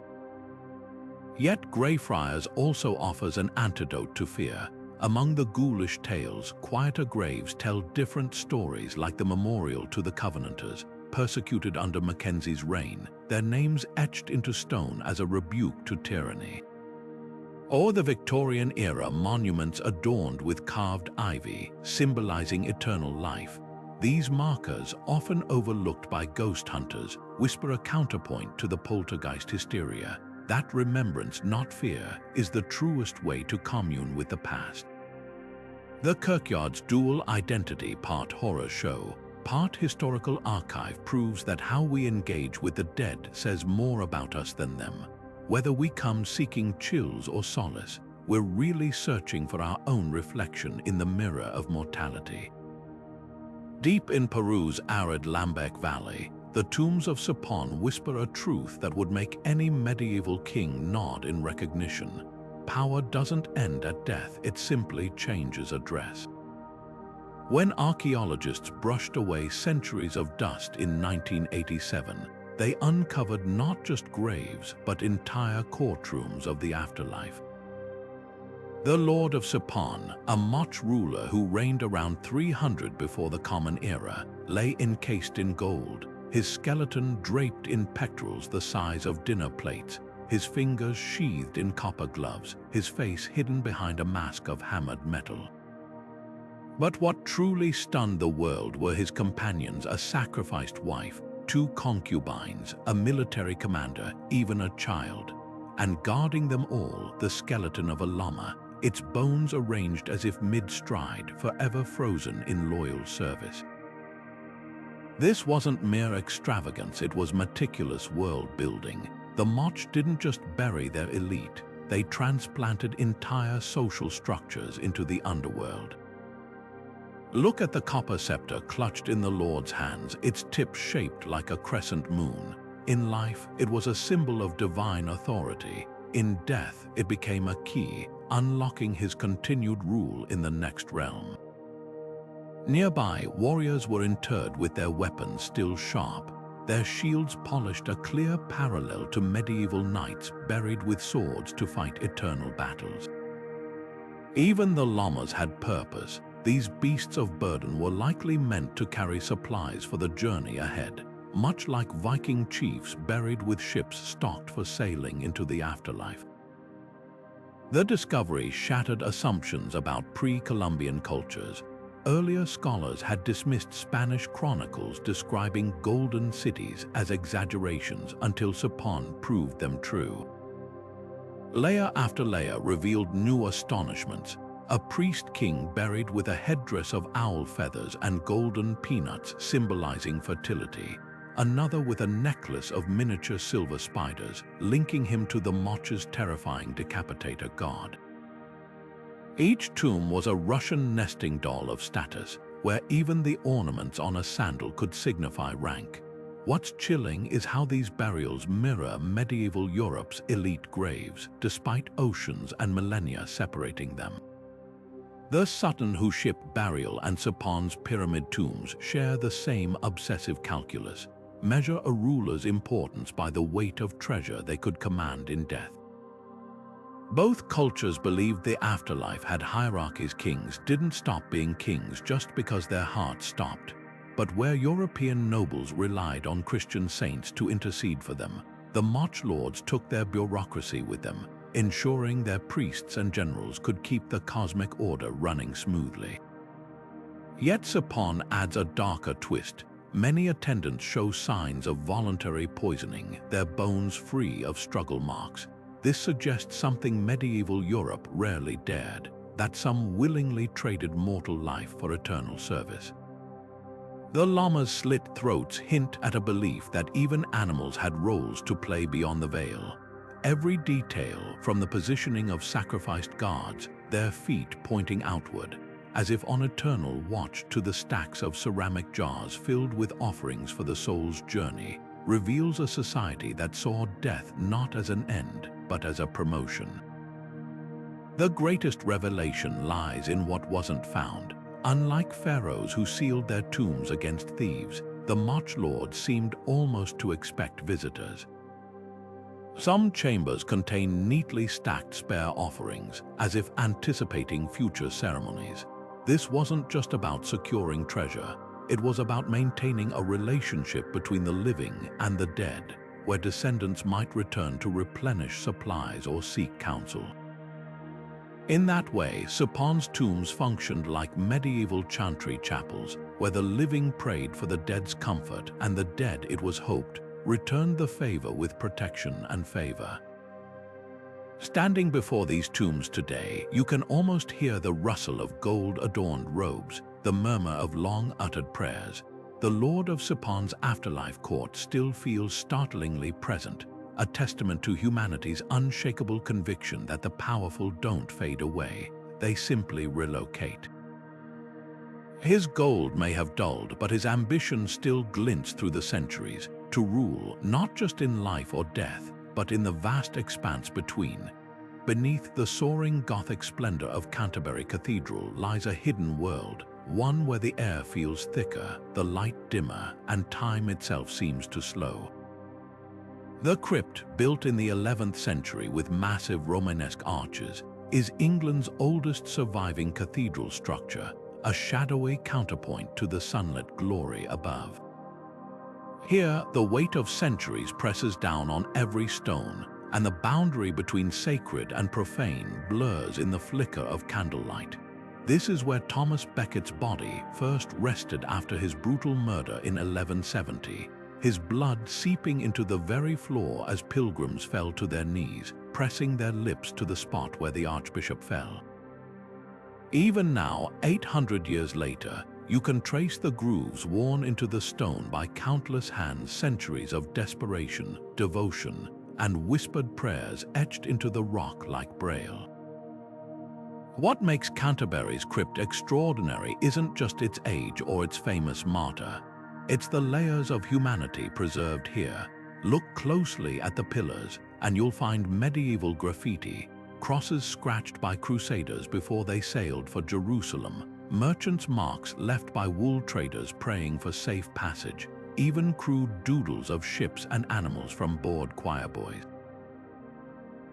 S1: Yet Greyfriars also offers an antidote to fear. Among the ghoulish tales, quieter graves tell different stories, like the memorial to the Covenanters, persecuted under Mackenzie's reign, their names etched into stone as a rebuke to tyranny. Or the Victorian-era monuments adorned with carved ivy, symbolizing eternal life. These markers, often overlooked by ghost hunters, whisper a counterpoint to the poltergeist hysteria. That remembrance, not fear, is the truest way to commune with the past. The kirkyard's dual identity, part horror show, part historical archive, proves that how we engage with the dead says more about us than them. Whether we come seeking chills or solace, we're really searching for our own reflection in the mirror of mortality. Deep in Peru's arid Lambec Valley, the tombs of Sepon whisper a truth that would make any medieval king nod in recognition. Power doesn't end at death, it simply changes address. When archaeologists brushed away centuries of dust in 1987, they uncovered not just graves, but entire courtrooms of the afterlife. The Lord of Sepon, a Moch ruler who reigned around 300 before the Common Era, lay encased in gold, his skeleton draped in pectorals the size of dinner plates, his fingers sheathed in copper gloves, his face hidden behind a mask of hammered metal. But what truly stunned the world were his companions: a sacrificed wife, 2 concubines, a military commander, even a child. And guarding them all, the skeleton of a llama, its bones arranged as if mid-stride, forever frozen in loyal service. This wasn't mere extravagance, it was meticulous world-building. The Moch didn't just bury their elite, they transplanted entire social structures into the underworld. Look at the copper scepter clutched in the Lord's hands, its tip shaped like a crescent moon. In life, it was a symbol of divine authority. In death, it became a key, unlocking his continued rule in the next realm. Nearby, warriors were interred with their weapons still sharp. their shields polished a clear parallel to medieval knights buried with swords to fight eternal battles. Even the llamas had purpose. These beasts of burden were likely meant to carry supplies for the journey ahead, much like Viking chiefs buried with ships stocked for sailing into the afterlife. The discovery shattered assumptions about pre-Columbian cultures. Earlier scholars had dismissed Spanish chronicles describing golden cities as exaggerations until Sepon proved them true. Layer after layer revealed new astonishments. A priest-king buried with a headdress of owl feathers and golden peanuts symbolizing fertility. Another with a necklace of miniature silver spiders, linking him to the Moch's terrifying decapitator god. Each tomb was a Russian nesting doll of status, where even the ornaments on a sandal could signify rank. What's chilling is how these burials mirror medieval Europe's elite graves, despite oceans and millennia separating them. The Sutton Hoo ship burial and Sepon's pyramid tombs share the same obsessive calculus: measure a ruler's importance by the weight of treasure they could command in death. Both cultures believed the afterlife had hierarchies. Kings didn't stop being kings just because their hearts stopped. But where European nobles relied on Christian saints to intercede for them, the Moch lords took their bureaucracy with them, ensuring their priests and generals could keep the cosmic order running smoothly. Yet Sepon adds a darker twist. Many attendants show signs of voluntary poisoning, their bones free of struggle marks. This suggests something medieval Europe rarely dared, that some willingly traded mortal life for eternal service. The llama's slit throats hint at a belief that even animals had roles to play beyond the veil. Every detail, from the positioning of sacrificed gods, their feet pointing outward, as if on eternal watch to the stacks of ceramic jars filled with offerings for the soul's journey, reveals a society that saw death not as an end, but as a promotion. The greatest revelation lies in what wasn't found. Unlike pharaohs who sealed their tombs against thieves, the Moch lords seemed almost to expect visitors. Some chambers contain neatly stacked spare offerings, as if anticipating future ceremonies. This wasn't just about securing treasure, it was about maintaining a relationship between the living and the dead, where descendants might return to replenish supplies or seek counsel. In that way, Sepon's tombs functioned like medieval chantry chapels, where the living prayed for the dead's comfort and the dead, it was hoped, returned the favor with protection and favor. Standing before these tombs today, you can almost hear the rustle of gold-adorned robes, the murmur of long-uttered prayers. The Lord of Sepon's afterlife court still feels startlingly present, a testament to humanity's unshakable conviction that the powerful don't fade away, they simply relocate. His gold may have dulled, but his ambition still glints through the centuries, to rule not just in life or death, but in the vast expanse between. Beneath the soaring Gothic splendor of Canterbury Cathedral lies a hidden world, one where the air feels thicker, the light dimmer, and time itself seems to slow. The Crypt, built in the 11th century with massive Romanesque arches, is England's oldest surviving cathedral structure, a shadowy counterpoint to the sunlit glory above. Here, the weight of centuries presses down on every stone, and the boundary between sacred and profane blurs in the flicker of candlelight. This is where Thomas Becket's body first rested after his brutal murder in 1170, his blood seeping into the very floor as pilgrims fell to their knees, pressing their lips to the spot where the archbishop fell. Even now, 800 years later, you can trace the grooves worn into the stone by countless hands, centuries of desperation, devotion, and whispered prayers etched into the rock like braille. What makes Canterbury's crypt extraordinary isn't just its age or its famous martyr. It's the layers of humanity preserved here. Look closely at the pillars, and you'll find medieval graffiti, crosses scratched by crusaders before they sailed for Jerusalem, merchants' marks left by wool traders praying for safe passage, even crude doodles of ships and animals from bored choir boys.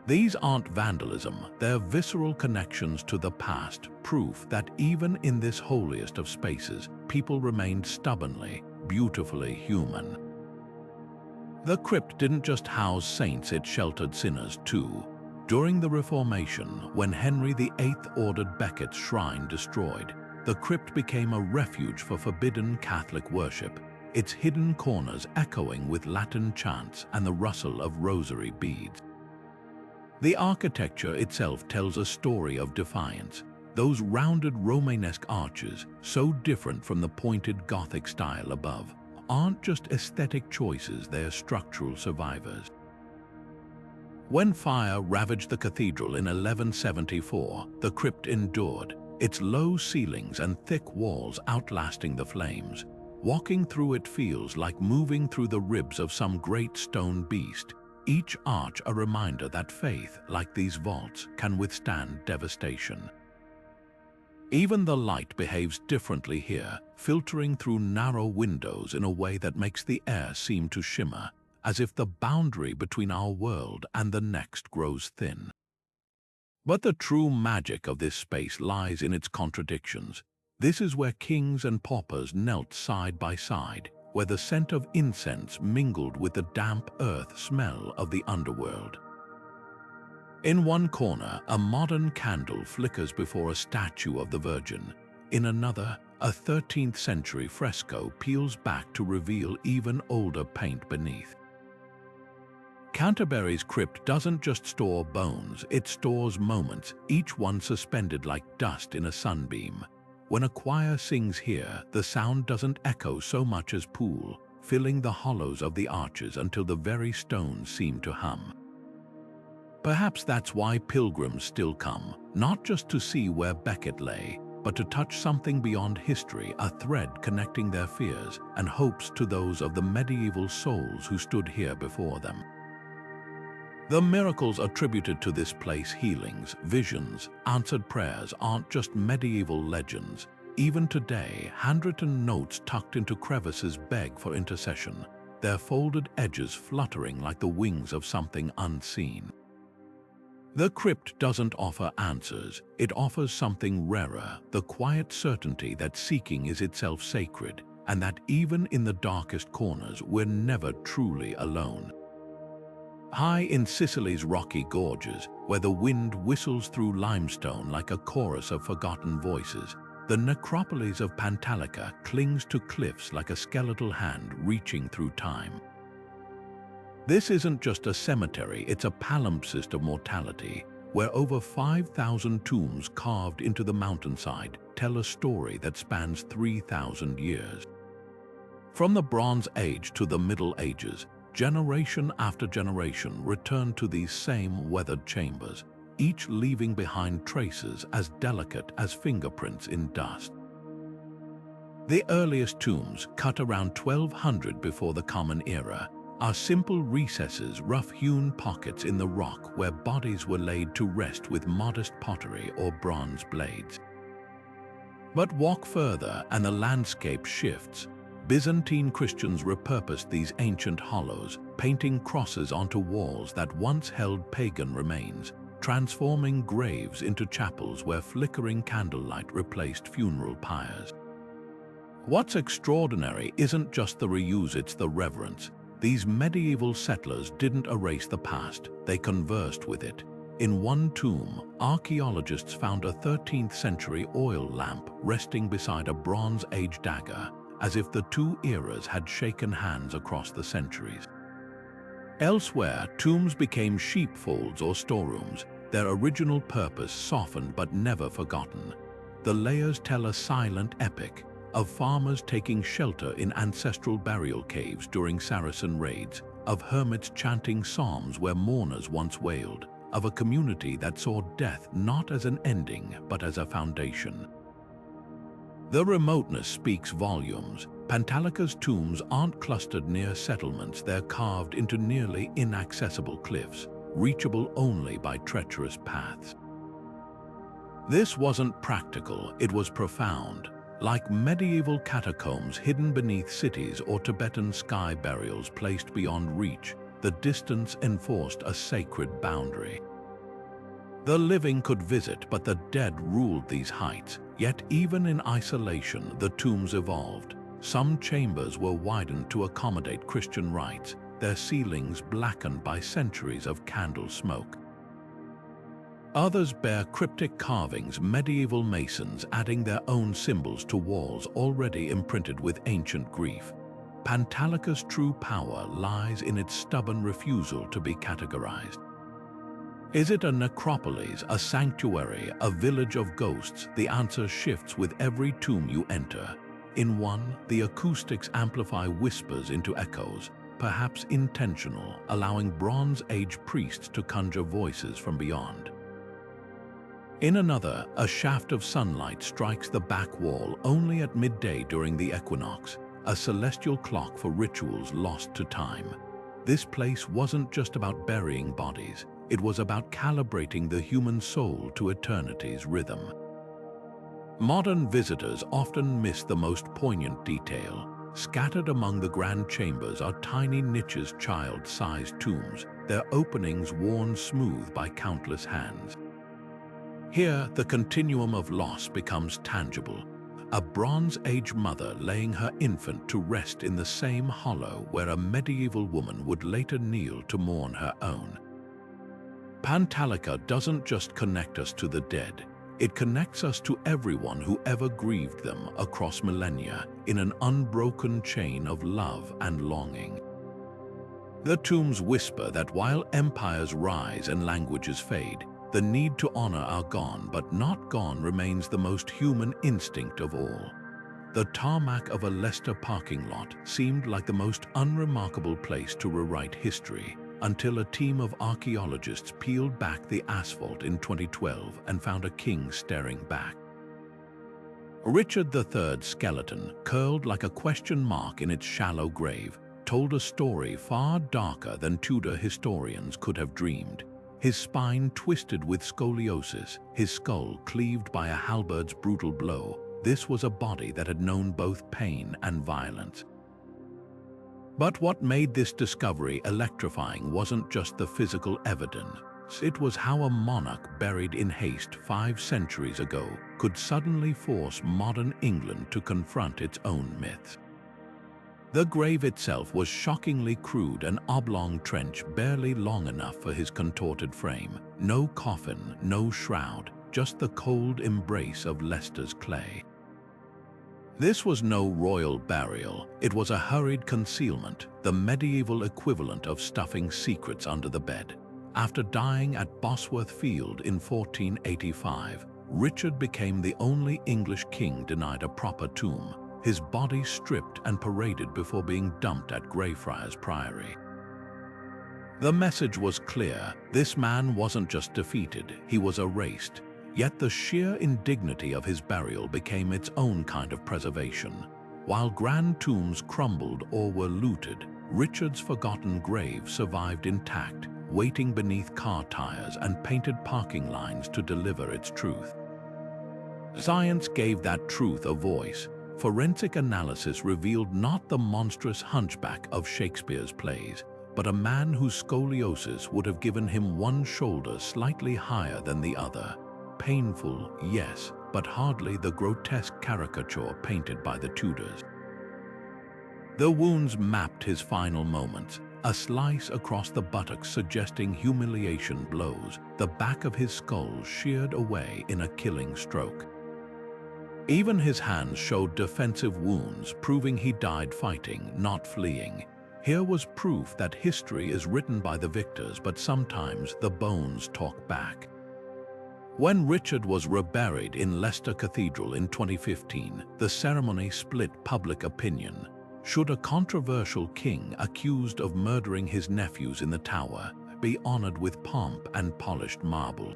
S1: These aren't vandalism, they're visceral connections to the past, proof that even in this holiest of spaces, people remained stubbornly, beautifully human. The crypt didn't just house saints, it sheltered sinners too. During the Reformation, when Henry VIII ordered Becket's shrine destroyed, the crypt became a refuge for forbidden Catholic worship, its hidden corners echoing with Latin chants and the rustle of rosary beads. The architecture itself tells a story of defiance. Those rounded Romanesque arches, so different from the pointed Gothic style above, aren't just aesthetic choices, they're structural survivors. When fire ravaged the cathedral in 1174, the crypt endured, its low ceilings and thick walls outlasting the flames. Walking through it feels like moving through the ribs of some great stone beast, each arch a reminder that faith, like these vaults, can withstand devastation. Even the light behaves differently here, filtering through narrow windows in a way that makes the air seem to shimmer, as if the boundary between our world and the next grows thin. But the true magic of this space lies in its contradictions. This is where kings and paupers knelt side by side, where the scent of incense mingled with the damp earth smell of the underworld. In one corner, a modern candle flickers before a statue of the Virgin. In another, a 13th century fresco peels back to reveal even older paint beneath. Canterbury's crypt doesn't just store bones, it stores moments, each one suspended like dust in a sunbeam. When a choir sings here, the sound doesn't echo so much as pool, filling the hollows of the arches until the very stones seem to hum. Perhaps that's why pilgrims still come, not just to see where Becket lay, but to touch something beyond history, a thread connecting their fears and hopes to those of the medieval souls who stood here before them. The miracles attributed to this place, healings, visions, answered prayers, aren't just medieval legends. Even today, handwritten notes tucked into crevices beg for intercession, their folded edges fluttering like the wings of something unseen. The crypt doesn't offer answers, it offers something rarer, the quiet certainty that seeking is itself sacred, and that even in the darkest corners, we're never truly alone. High in Sicily's rocky gorges, where the wind whistles through limestone like a chorus of forgotten voices, the necropolis of Pantalica clings to cliffs like a skeletal hand reaching through time. This isn't just a cemetery, it's a palimpsest of mortality, where over 5,000 tombs carved into the mountainside tell a story that spans 3,000 years. From the Bronze Age to the Middle Ages, generation after generation returned to these same weathered chambers, each leaving behind traces as delicate as fingerprints in dust. The earliest tombs, cut around 1200 before the Common Era, are simple recesses, rough-hewn pockets in the rock where bodies were laid to rest with modest pottery or bronze blades. But walk further and the landscape shifts. Byzantine Christians repurposed these ancient hollows, painting crosses onto walls that once held pagan remains, transforming graves into chapels where flickering candlelight replaced funeral pyres. What's extraordinary isn't just the reuse, it's the reverence. These medieval settlers didn't erase the past, they conversed with it. In one tomb, archaeologists found a 13th century oil lamp resting beside a Bronze Age dagger, as if the two eras had shaken hands across the centuries. Elsewhere, tombs became sheepfolds or storerooms, their original purpose softened but never forgotten. The layers tell a silent epic of farmers taking shelter in ancestral burial caves during Saracen raids, of hermits chanting psalms where mourners once wailed, of a community that saw death not as an ending but as a foundation. The remoteness speaks volumes. Pantalica's tombs aren't clustered near settlements, they're carved into nearly inaccessible cliffs, reachable only by treacherous paths. This wasn't practical, it was profound. Like medieval catacombs hidden beneath cities or Tibetan sky burials placed beyond reach, the distance enforced a sacred boundary. The living could visit, but the dead ruled these heights. Yet even in isolation, the tombs evolved. Some chambers were widened to accommodate Christian rites, their ceilings blackened by centuries of candle smoke. Others bear cryptic carvings, medieval masons adding their own symbols to walls already imprinted with ancient grief. Pantalica's true power lies in its stubborn refusal to be categorized. Is it a necropolis, a sanctuary, a village of ghosts? The answer shifts with every tomb you enter. In one, the acoustics amplify whispers into echoes, perhaps intentional, allowing Bronze Age priests to conjure voices from beyond. In another, a shaft of sunlight strikes the back wall only at midday during the equinox, a celestial clock for rituals lost to time. This place wasn't just about burying bodies, it was about calibrating the human soul to eternity's rhythm. Modern visitors often miss the most poignant detail. Scattered among the grand chambers are tiny niches, child-sized tombs, their openings worn smooth by countless hands. Here, the continuum of loss becomes tangible. A Bronze Age mother laying her infant to rest in the same hollow where a medieval woman would later kneel to mourn her own. Pantalica doesn't just connect us to the dead, it connects us to everyone who ever grieved them across millennia in an unbroken chain of love and longing. The tombs whisper that while empires rise and languages fade, the need to honor our gone but not gone remains the most human instinct of all. The tarmac of a Leicester parking lot seemed like the most unremarkable place to rewrite history, until a team of archaeologists peeled back the asphalt in 2012 and found a king staring back. Richard III's skeleton, curled like a question mark in its shallow grave, told a story far darker than Tudor historians could have dreamed. His spine twisted with scoliosis, his skull cleaved by a halberd's brutal blow. This was a body that had known both pain and violence. But what made this discovery electrifying wasn't just the physical evidence. It was how a monarch buried in haste 5 centuries ago could suddenly force modern England to confront its own myths. The grave itself was shockingly crude, an oblong trench barely long enough for his contorted frame. No coffin, no shroud, just the cold embrace of Leicester's clay. This was no royal burial, it was a hurried concealment, the medieval equivalent of stuffing secrets under the bed. After dying at Bosworth Field in 1485, Richard became the only English king denied a proper tomb, his body stripped and paraded before being dumped at Greyfriars Priory. The message was clear: this man wasn't just defeated, he was erased. Yet the sheer indignity of his burial became its own kind of preservation. While grand tombs crumbled or were looted, Richard's forgotten grave survived intact, waiting beneath car tires and painted parking lines to deliver its truth. Science gave that truth a voice. Forensic analysis revealed not the monstrous hunchback of Shakespeare's plays, but a man whose scoliosis would have given him one shoulder slightly higher than the other. Painful, yes, but hardly the grotesque caricature painted by the Tudors. The wounds mapped his final moments, a slice across the buttocks suggesting humiliation blows, the back of his skull sheared away in a killing stroke. Even his hands showed defensive wounds, proving he died fighting, not fleeing. Here was proof that history is written by the victors, but sometimes the bones talk back. When Richard was reburied in Leicester Cathedral in 2015, the ceremony split public opinion. Should a controversial king accused of murdering his nephews in the Tower be honored with pomp and polished marble?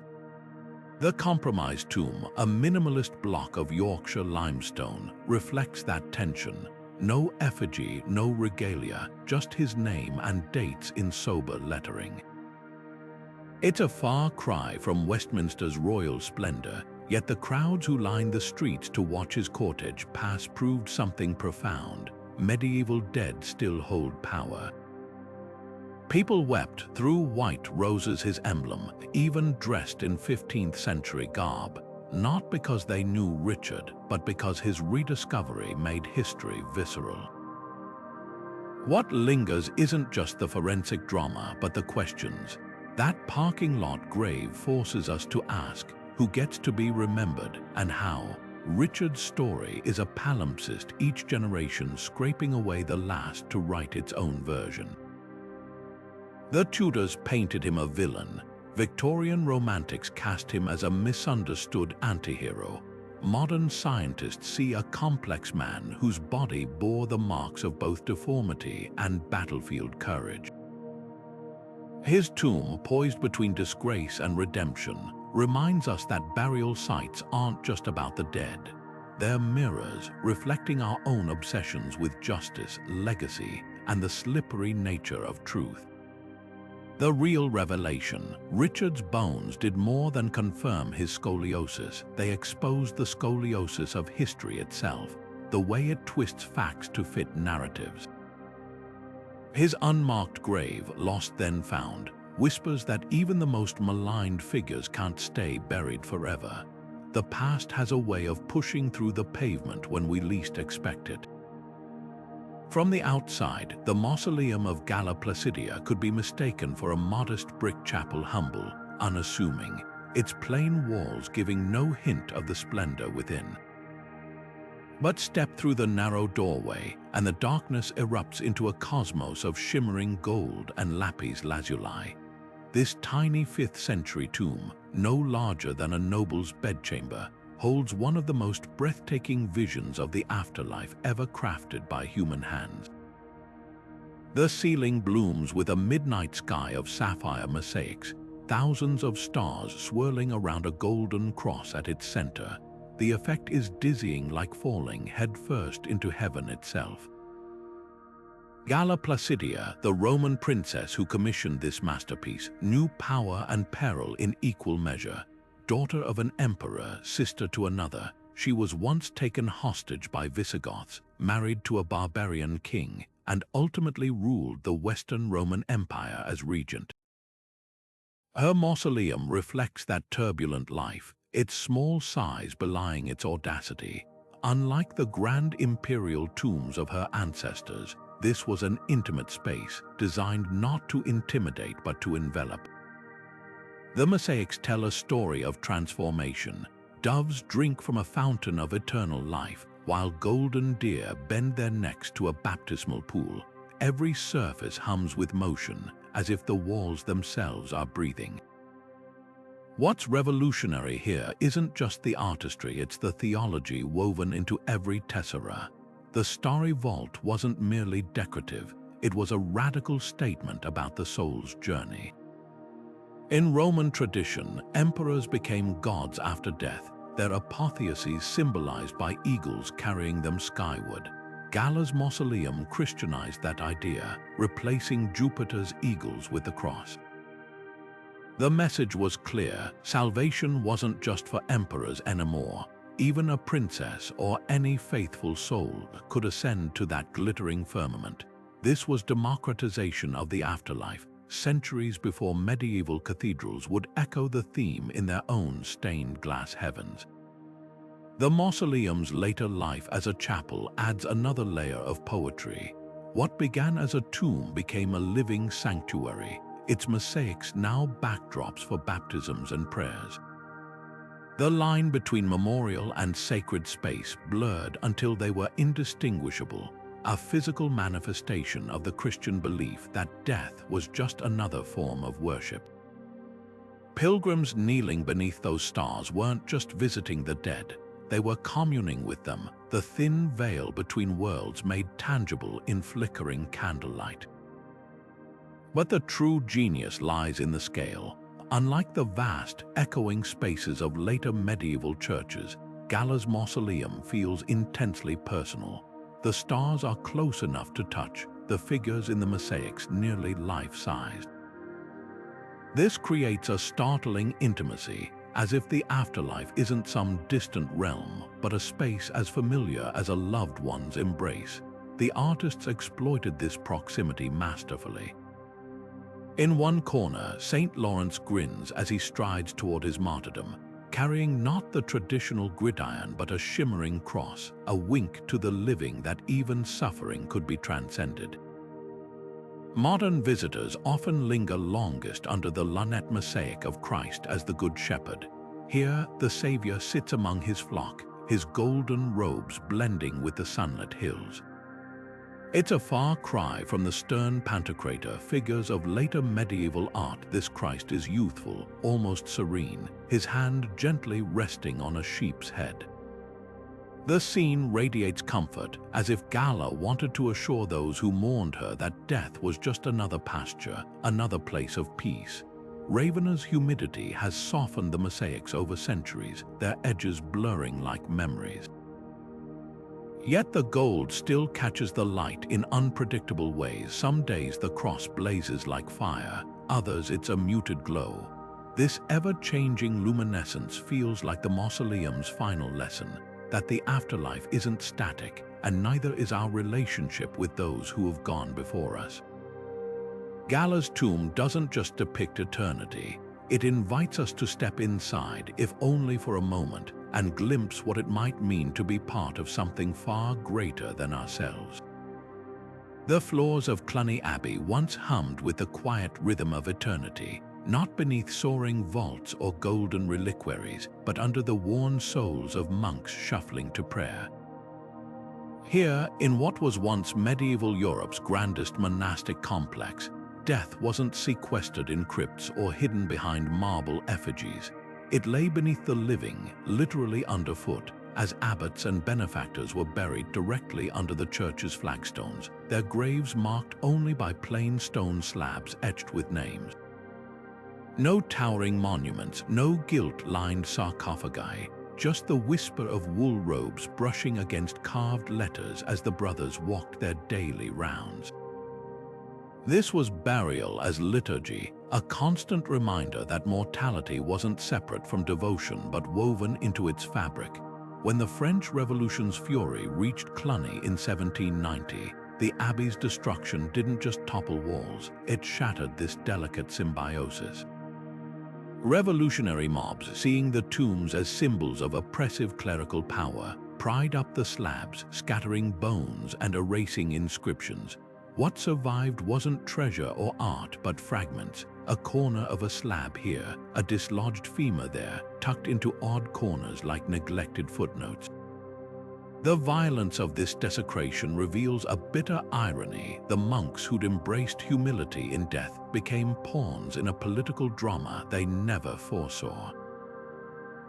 S1: The compromise tomb, a minimalist block of Yorkshire limestone, reflects that tension. No effigy, no regalia, just his name and dates in sober lettering. It's a far cry from Westminster's royal splendor, Yet the crowds who lined the streets to watch his cortege pass proved something profound. Medieval dead still hold power. People wept, threw white roses his emblem, even dressed in 15th century garb, not because they knew Richard, but because his rediscovery made history visceral. What lingers isn't just the forensic drama, but the questions. That parking lot grave forces us to ask, who gets to be remembered and how? Richard's story is a palimpsest, each generation scraping away the last to write its own version. The Tudors painted him a villain. Victorian romantics cast him as a misunderstood antihero. Modern scientists see a complex man whose body bore the marks of both deformity and battlefield courage. His tomb, poised between disgrace and redemption, reminds us that burial sites aren't just about the dead. They're mirrors reflecting our own obsessions with justice, legacy, and the slippery nature of truth. The real revelation: Richard's bones did more than confirm his scoliosis. They exposed the scoliosis of history itself, the way it twists facts to fit narratives. His unmarked grave, lost then found, whispers that even the most maligned figures can't stay buried forever. The past has a way of pushing through the pavement when we least expect it. From the outside, the mausoleum of Galla Placidia could be mistaken for a modest brick chapel, humble, unassuming, its plain walls giving no hint of the splendor within. But step through the narrow doorway, and the darkness erupts into a cosmos of shimmering gold and lapis lazuli. This tiny 5th century tomb, no larger than a noble's bedchamber, holds one of the most breathtaking visions of the afterlife ever crafted by human hands. The ceiling blooms with a midnight sky of sapphire mosaics, thousands of stars swirling around a golden cross at its center. The effect is dizzying, like falling headfirst into heaven itself. Galla Placidia, the Roman princess who commissioned this masterpiece, knew power and peril in equal measure. Daughter of an emperor, sister to another, she was once taken hostage by Visigoths, married to a barbarian king, and ultimately ruled the Western Roman Empire as regent. Her mausoleum reflects that turbulent life, its small size belying its audacity. Unlike the grand imperial tombs of her ancestors, this was an intimate space, designed not to intimidate but to envelop. The mosaics tell a story of transformation. Doves drink from a fountain of eternal life, while golden deer bend their necks to a baptismal pool. Every surface hums with motion, as if the walls themselves are breathing. What's revolutionary here isn't just the artistry, it's the theology woven into every tessera. The starry vault wasn't merely decorative, it was a radical statement about the soul's journey. In Roman tradition, emperors became gods after death, their apotheoses symbolized by eagles carrying them skyward. Galla's mausoleum Christianized that idea, replacing Jupiter's eagles with the cross. The message was clear: salvation wasn't just for emperors anymore. Even a princess or any faithful soul could ascend to that glittering firmament. This was democratization of the afterlife, centuries before medieval cathedrals would echo the theme in their own stained glass heavens. The mausoleum's later life as a chapel adds another layer of poetry. What began as a tomb became a living sanctuary, its mosaics now backdrops for baptisms and prayers. The line between memorial and sacred space blurred until they were indistinguishable, a physical manifestation of the Christian belief that death was just another form of worship. Pilgrims kneeling beneath those stars weren't just visiting the dead, they were communing with them, the thin veil between worlds made tangible in flickering candlelight. But the true genius lies in the scale. Unlike the vast, echoing spaces of later medieval churches, Galla's mausoleum feels intensely personal. The stars are close enough to touch, the figures in the mosaics nearly life-sized. This creates a startling intimacy, as if the afterlife isn't some distant realm, but a space as familiar as a loved one's embrace. The artists exploited this proximity masterfully. In one corner, St. Lawrence grins as he strides toward his martyrdom, carrying not the traditional gridiron but a shimmering cross, a wink to the living that even suffering could be transcended. Modern visitors often linger longest under the lunette mosaic of Christ as the Good Shepherd. Here, the Savior sits among his flock, his golden robes blending with the sunlit hills. It's a far cry from the stern Pantocrator figures of later medieval art. This Christ is youthful, almost serene, his hand gently resting on a sheep's head. The scene radiates comfort, as if Gala wanted to assure those who mourned her that death was just another pasture, another place of peace. Ravenna's humidity has softened the mosaics over centuries, their edges blurring like memories. Yet the gold still catches the light in unpredictable ways. Some days the cross blazes like fire, others it's a muted glow. This ever-changing luminescence feels like the mausoleum's final lesson, that the afterlife isn't static, and neither is our relationship with those who have gone before us. Gala's tomb doesn't just depict eternity, it invites us to step inside, if only for a moment, and glimpse what it might mean to be part of something far greater than ourselves. The floors of Cluny Abbey once hummed with the quiet rhythm of eternity, not beneath soaring vaults or golden reliquaries, but under the worn soles of monks shuffling to prayer. Here, in what was once medieval Europe's grandest monastic complex, death wasn't sequestered in crypts or hidden behind marble effigies. It lay beneath the living, literally underfoot, as abbots and benefactors were buried directly under the church's flagstones, their graves marked only by plain stone slabs etched with names. No towering monuments, no gilt-lined sarcophagi, just the whisper of wool robes brushing against carved letters as the brothers walked their daily rounds. This was burial as liturgy, a constant reminder that mortality wasn't separate from devotion but woven into its fabric. When the French Revolution's fury reached Cluny in 1790, the abbey's destruction didn't just topple walls, it shattered this delicate symbiosis. Revolutionary mobs, seeing the tombs as symbols of oppressive clerical power, pried up the slabs, scattering bones and erasing inscriptions. What survived wasn't treasure or art but fragments, a corner of a slab here, a dislodged femur there, tucked into odd corners like neglected footnotes. The violence of this desecration reveals a bitter irony. The monks who'd embraced humility in death became pawns in a political drama they never foresaw.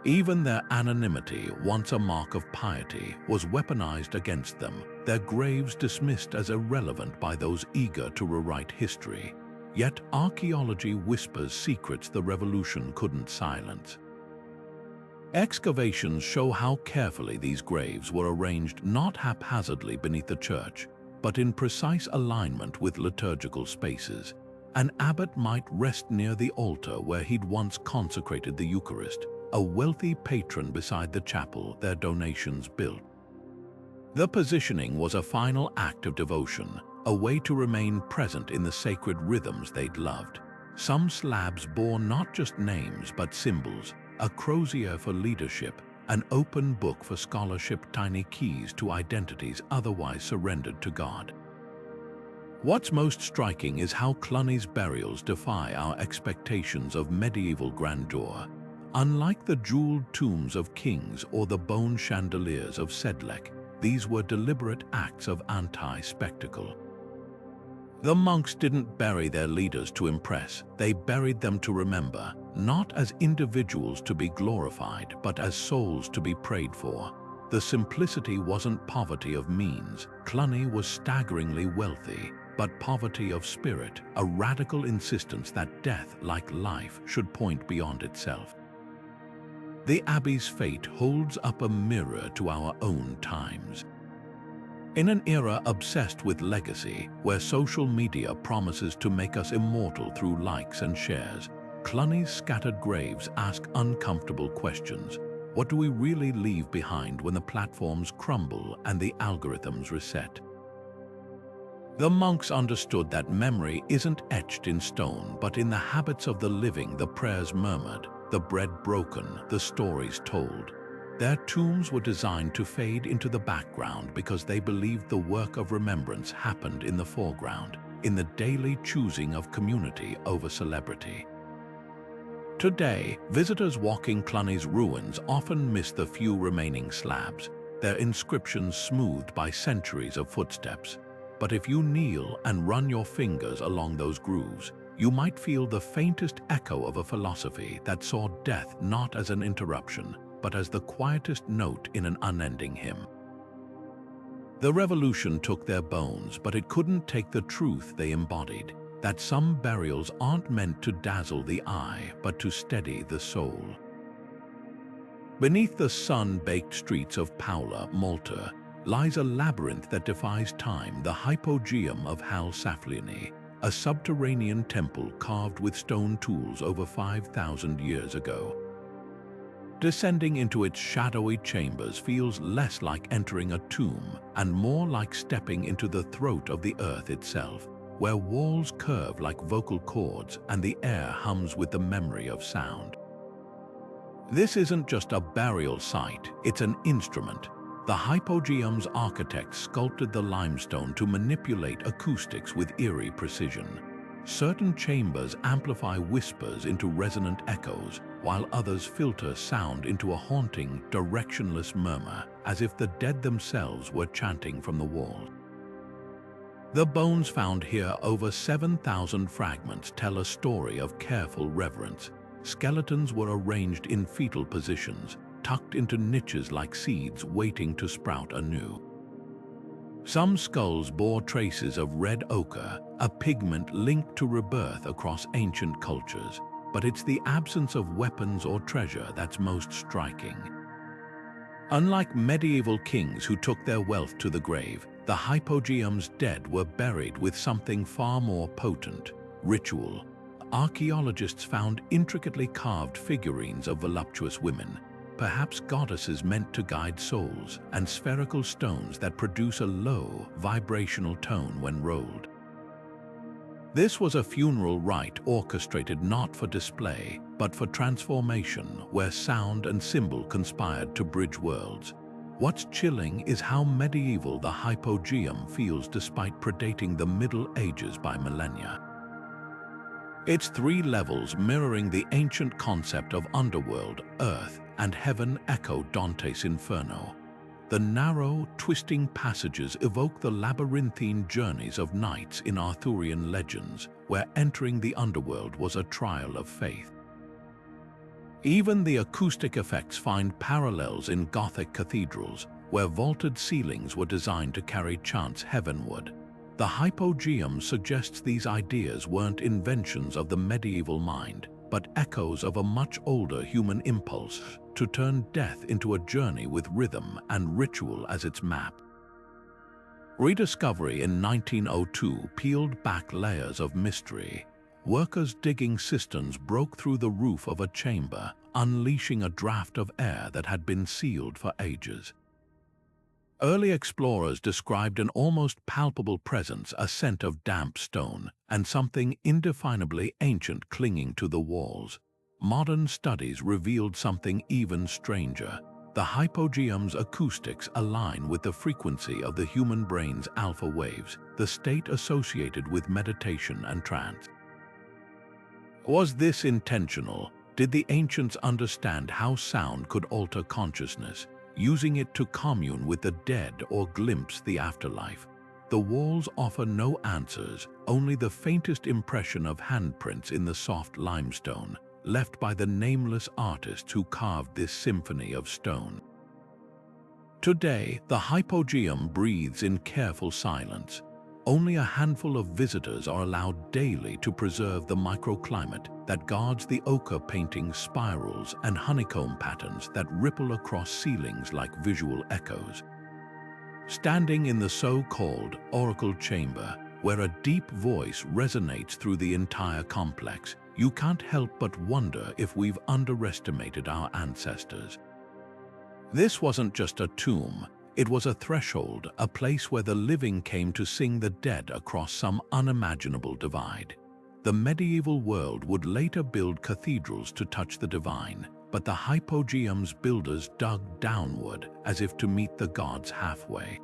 S1: Even their anonymity, once a mark of piety, was weaponized against them, their graves dismissed as irrelevant by those eager to rewrite history. Yet archaeology whispers secrets the revolution couldn't silence. Excavations show how carefully these graves were arranged, not haphazardly beneath the church, but in precise alignment with liturgical spaces. An abbot might rest near the altar where he'd once consecrated the Eucharist, a wealthy patron beside the chapel their donations built. The positioning was a final act of devotion, a way to remain present in the sacred rhythms they'd loved. Some slabs bore not just names but symbols, a crozier for leadership, an open book for scholarship, tiny keys to identities otherwise surrendered to God. What's most striking is how Cluny's burials defy our expectations of medieval grandeur. Unlike the jeweled tombs of kings or the bone chandeliers of Sedlec, these were deliberate acts of anti-spectacle. The monks didn't bury their leaders to impress, they buried them to remember, not as individuals to be glorified, but as souls to be prayed for. The simplicity wasn't poverty of means. Cluny was staggeringly wealthy, but poverty of spirit, a radical insistence that death, like life, should point beyond itself. The Abbey's fate holds up a mirror to our own times. In an era obsessed with legacy, where social media promises to make us immortal through likes and shares, Cluny's scattered graves ask uncomfortable questions. What do we really leave behind when the platforms crumble and the algorithms reset? The monks understood that memory isn't etched in stone, but in the habits of the living, the prayers murmured, the bread broken, the stories told. Their tombs were designed to fade into the background because they believed the work of remembrance happened in the foreground, in the daily choosing of community over celebrity. Today, visitors walking Cluny's ruins often miss the few remaining slabs, their inscriptions smoothed by centuries of footsteps. But if you kneel and run your fingers along those grooves, you might feel the faintest echo of a philosophy that saw death not as an interruption, but as the quietest note in an unending hymn. The revolution took their bones, but it couldn't take the truth they embodied, that some burials aren't meant to dazzle the eye, but to steady the soul. Beneath the sun-baked streets of Paula, Malta, lies a labyrinth that defies time, the Hypogeum of Hal Saflieni, a subterranean temple carved with stone tools over 5,000 years ago. Descending into its shadowy chambers feels less like entering a tomb and more like stepping into the throat of the earth itself, where walls curve like vocal cords and the air hums with the memory of sound. This isn't just a burial site, it's an instrument. The Hypogeum's architects sculpted the limestone to manipulate acoustics with eerie precision. Certain chambers amplify whispers into resonant echoes, while others filter sound into a haunting, directionless murmur, as if the dead themselves were chanting from the wall. The bones found here, over 7,000 fragments, tell a story of careful reverence. Skeletons were arranged in fetal positions, tucked into niches like seeds waiting to sprout anew. Some skulls bore traces of red ochre, a pigment linked to rebirth across ancient cultures, but it's the absence of weapons or treasure that's most striking. Unlike medieval kings who took their wealth to the grave, the Hypogeum's dead were buried with something far more potent: ritual. Archaeologists found intricately carved figurines of voluptuous women, perhaps goddesses meant to guide souls, and spherical stones that produce a low, vibrational tone when rolled. This was a funeral rite orchestrated not for display, but for transformation, where sound and symbol conspired to bridge worlds. What's chilling is how medieval the Hypogeum feels despite predating the Middle Ages by millennia. Its three levels, mirroring the ancient concept of underworld, earth, and heaven, echo Dante's Inferno. The narrow, twisting passages evoke the labyrinthine journeys of knights in Arthurian legends, where entering the underworld was a trial of faith. Even the acoustic effects find parallels in Gothic cathedrals, where vaulted ceilings were designed to carry chants heavenward. The Hypogeum suggests these ideas weren't inventions of the medieval mind, but echoes of a much older human impulse to turn death into a journey with rhythm and ritual as its map. Rediscovery in 1902 peeled back layers of mystery. Workers digging cisterns broke through the roof of a chamber, unleashing a draft of air that had been sealed for ages. Early explorers described an almost palpable presence, a scent of damp stone, and something indefinably ancient clinging to the walls. Modern studies revealed something even stranger. The Hypogeum's acoustics align with the frequency of the human brain's alpha waves, the state associated with meditation and trance. Was this intentional? Did the ancients understand how sound could alter consciousness, using it to commune with the dead or glimpse the afterlife? The walls offer no answers, only the faintest impression of handprints in the soft limestone, left by the nameless artists who carved this symphony of stone. Today, the Hypogeum breathes in careful silence. Only a handful of visitors are allowed daily to preserve the microclimate that guards the ochre painting spirals and honeycomb patterns that ripple across ceilings like visual echoes. Standing in the so-called oracle chamber, where a deep voice resonates through the entire complex, you can't help but wonder if we've underestimated our ancestors. This wasn't just a tomb, it was a threshold, a place where the living came to sing the dead across some unimaginable divide. The medieval world would later build cathedrals to touch the divine, but the hypogeum's builders dug downward as if to meet the gods halfway.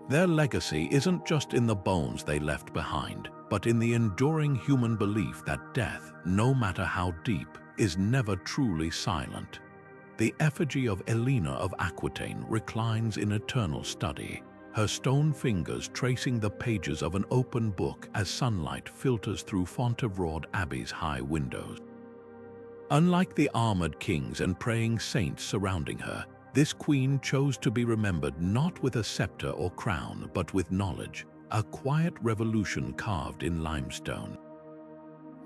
S1: Their legacy isn't just in the bones they left behind, but in the enduring human belief that death, no matter how deep, is never truly silent. The effigy of Elena of Aquitaine reclines in eternal study, her stone fingers tracing the pages of an open book as sunlight filters through Font-Vraud Abbey's high windows. Unlike the armored kings and praying saints surrounding her, this queen chose to be remembered not with a scepter or crown, but with knowledge, a quiet revolution carved in limestone.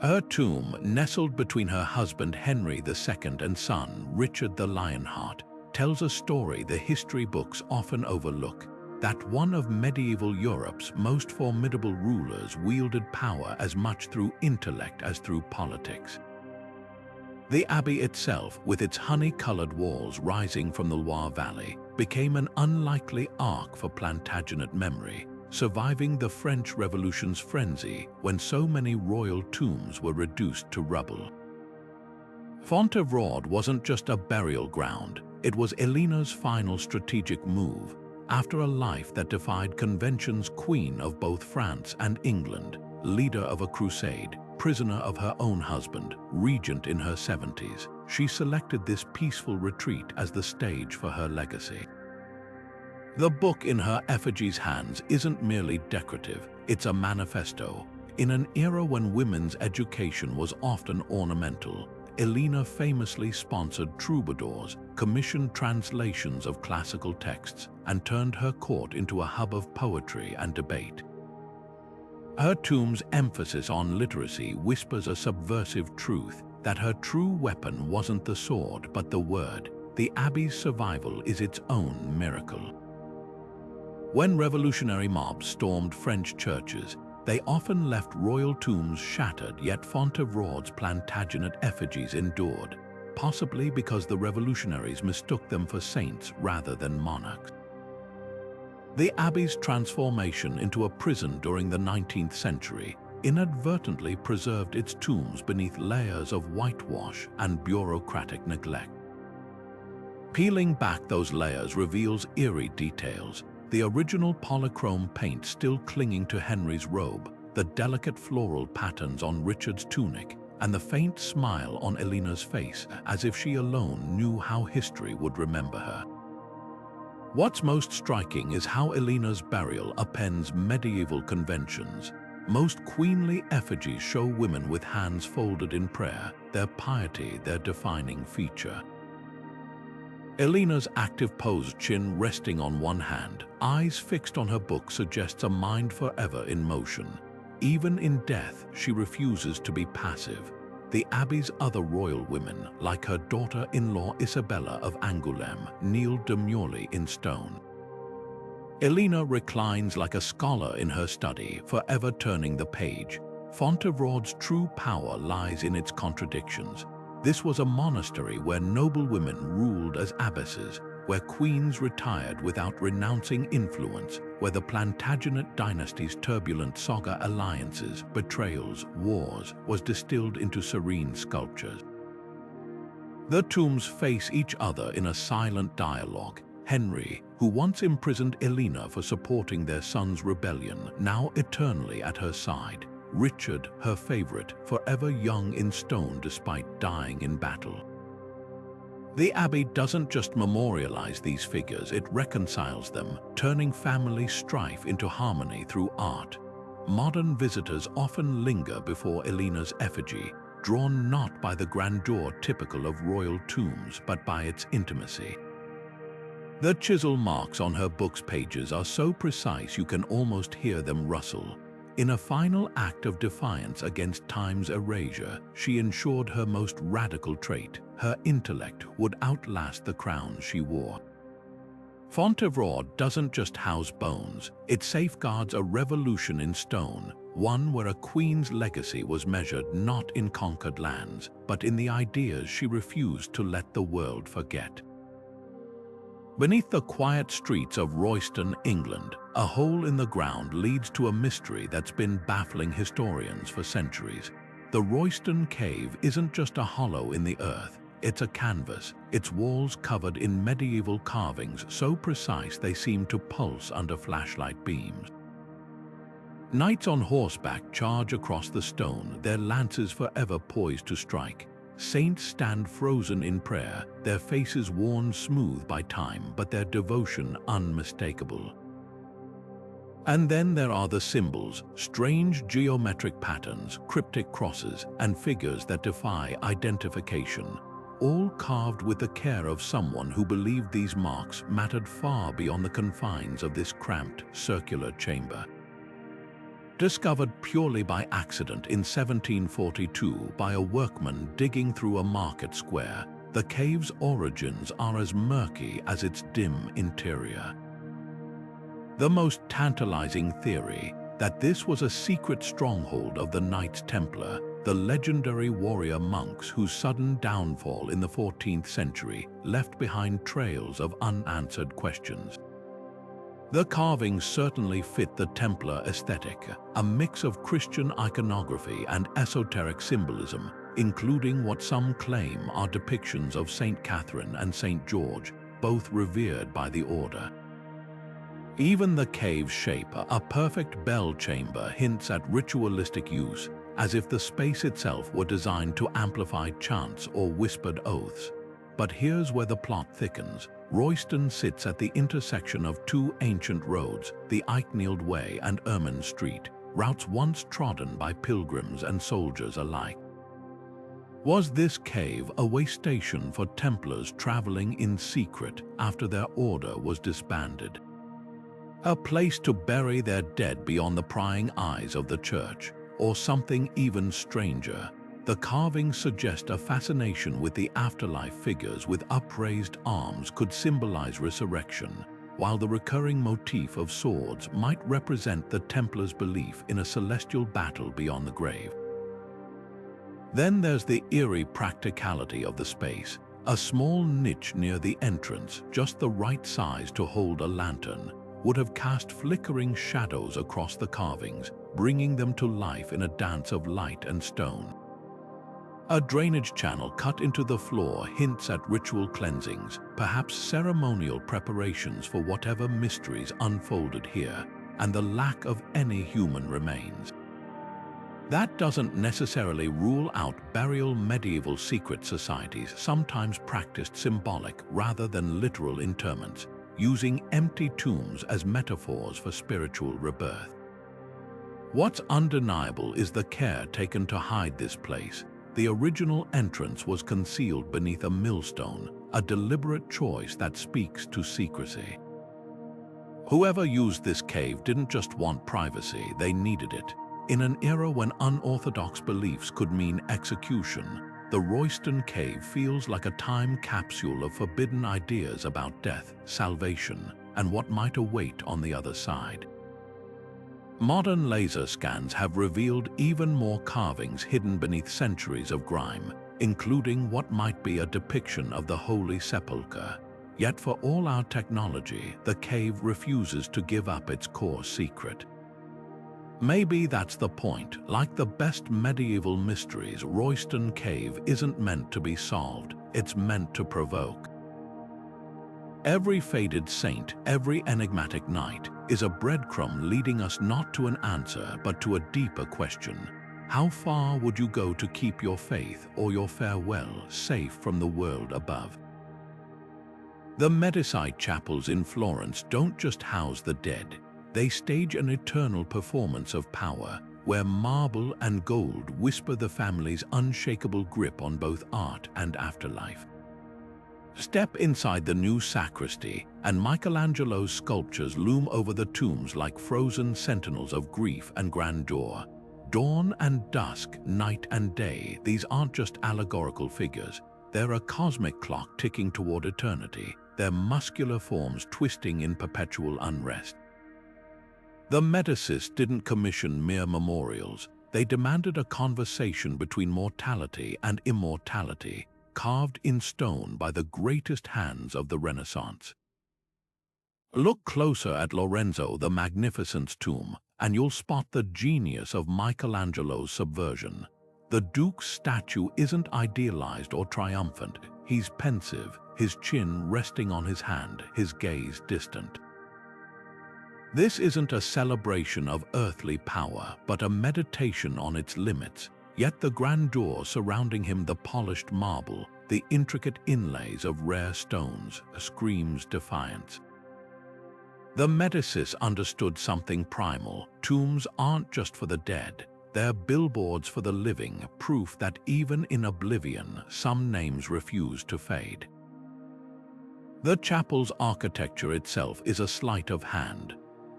S1: Her tomb, nestled between her husband Henry II and son Richard the Lionheart, tells a story the history books often overlook, that one of medieval Europe's most formidable rulers wielded power as much through intellect as through politics. The abbey itself, with its honey-colored walls rising from the Loire Valley, became an unlikely ark for Plantagenet memory, surviving the French Revolution's frenzy when so many royal tombs were reduced to rubble. Font-Vraud wasn't just a burial ground, it was Elena's final strategic move. After a life that defied convention's queen of both France and England, leader of a crusade, prisoner of her own husband, regent in her 70s, she selected this peaceful retreat as the stage for her legacy. The book in her effigy's hands isn't merely decorative, it's a manifesto. In an era when women's education was often ornamental, Elena famously sponsored troubadours, commissioned translations of classical texts, and turned her court into a hub of poetry and debate. Her tomb's emphasis on literacy whispers a subversive truth that her true weapon wasn't the sword but the word. The abbey's survival is its own miracle. When revolutionary mobs stormed French churches, they often left royal tombs shattered, yet Font-Vraud's Plantagenet effigies endured, possibly because the revolutionaries mistook them for saints rather than monarchs. The abbey's transformation into a prison during the 19th century inadvertently preserved its tombs beneath layers of whitewash and bureaucratic neglect. Peeling back those layers reveals eerie details, the original polychrome paint still clinging to Henry's robe, the delicate floral patterns on Richard's tunic, and the faint smile on Elena's face, as if she alone knew how history would remember her. What's most striking is how Elena's burial appends medieval conventions. Most queenly effigies show women with hands folded in prayer, their piety their defining feature. Elena's active pose, chin resting on one hand, eyes fixed on her book, suggests a mind forever in motion. Even in death, she refuses to be passive. The abbey's other royal women, like her daughter-in-law Isabella of Angoulême, kneel demurely in stone. Elena reclines like a scholar in her study, forever turning the page. Font-Vraud's true power lies in its contradictions. This was a monastery where noble women ruled as abbesses, where queens retired without renouncing influence, where the Plantagenet dynasty's turbulent saga alliances, betrayals, wars was distilled into serene sculptures. The tombs face each other in a silent dialogue. Henry, who once imprisoned Elena for supporting their son's rebellion, now eternally at her side. Richard, her favorite, forever young in stone despite dying in battle. The abbey doesn't just memorialize these figures, it reconciles them, turning family strife into harmony through art. Modern visitors often linger before Elena's effigy, drawn not by the grandeur typical of royal tombs, but by its intimacy. The chisel marks on her book's pages are so precise you can almost hear them rustle. In a final act of defiance against time's erasure, she ensured her most radical trait, her intellect, would outlast the crown she wore. Font-Vraud doesn't just house bones, it safeguards a revolution in stone, one where a queen's legacy was measured not in conquered lands, but in the ideas she refused to let the world forget. Beneath the quiet streets of Royston, England, a hole in the ground leads to a mystery that's been baffling historians for centuries. The Royston Cave isn't just a hollow in the earth, it's a canvas, its walls covered in medieval carvings so precise they seem to pulse under flashlight beams. Knights on horseback charge across the stone, their lances forever poised to strike. Saints stand frozen in prayer, their faces worn smooth by time, but their devotion unmistakable. And then there are the symbols, strange geometric patterns, cryptic crosses, and figures that defy identification, all carved with the care of someone who believed these marks mattered far beyond the confines of this cramped, circular chamber. Discovered purely by accident in 1742 by a workman digging through a market square, the cave's origins are as murky as its dim interior. The most tantalizing theory, that this was a secret stronghold of the Knights Templar, the legendary warrior monks whose sudden downfall in the 14th century left behind trails of unanswered questions. The carvings certainly fit the Templar aesthetic, a mix of Christian iconography and esoteric symbolism, including what some claim are depictions of Saint Catherine and Saint George, both revered by the order. Even the cave's shape, a perfect bell chamber, hints at ritualistic use, as if the space itself were designed to amplify chants or whispered oaths. But here's where the plot thickens. Royston sits at the intersection of two ancient roads, the Eichnield Way and Ermine Street, routes once trodden by pilgrims and soldiers alike. Was this cave a way station for Templars traveling in secret after their order was disbanded? A place to bury their dead beyond the prying eyes of the church, or something even stranger? The carvings suggest a fascination with the afterlife. Figures with upraised arms could symbolize resurrection, while the recurring motif of swords might represent the Templars' belief in a celestial battle beyond the grave. Then there's the eerie practicality of the space. A small niche near the entrance, just the right size to hold a lantern, would have cast flickering shadows across the carvings, bringing them to life in a dance of light and stone. A drainage channel cut into the floor hints at ritual cleansings, perhaps ceremonial preparations for whatever mysteries unfolded here, and the lack of any human remains. That doesn't necessarily rule out burial. Medieval secret societies sometimes practiced symbolic rather than literal interments, using empty tombs as metaphors for spiritual rebirth. What's undeniable is the care taken to hide this place. The original entrance was concealed beneath a millstone, a deliberate choice that speaks to secrecy. Whoever used this cave didn't just want privacy, they needed it. In an era when unorthodox beliefs could mean execution, the Royston Cave feels like a time capsule of forbidden ideas about death, salvation, and what might await on the other side. Modern laser scans have revealed even more carvings hidden beneath centuries of grime, including what might be a depiction of the Holy Sepulchre. Yet for all our technology, the cave refuses to give up its core secret. Maybe that's the point. Like the best medieval mysteries, Royston Cave isn't meant to be solved, it's meant to provoke. Every faded saint, every enigmatic knight, is a breadcrumb leading us not to an answer but to a deeper question. How far would you go to keep your faith or your farewell safe from the world above? The Medici chapels in Florence don't just house the dead, they stage an eternal performance of power, where marble and gold whisper the family's unshakable grip on both art and afterlife. Step inside the new sacristy, and Michelangelo's sculptures loom over the tombs like frozen sentinels of grief and grandeur. Dawn and dusk, night and day, these aren't just allegorical figures. They're a cosmic clock ticking toward eternity, their muscular forms twisting in perpetual unrest. The Medicis didn't commission mere memorials. They demanded a conversation between mortality and immortality, carved in stone by the greatest hands of the Renaissance. Look closer at Lorenzo the Magnificent's tomb, and you'll spot the genius of Michelangelo's subversion. The Duke's statue isn't idealized or triumphant. He's pensive, his chin resting on his hand, his gaze distant. This isn't a celebration of earthly power, but a meditation on its limits. Yet the grandeur surrounding him, the polished marble, the intricate inlays of rare stones, screams defiance. The Medicis understood something primal. Tombs aren't just for the dead. They're billboards for the living, proof that even in oblivion, some names refuse to fade. The chapel's architecture itself is a sleight of hand.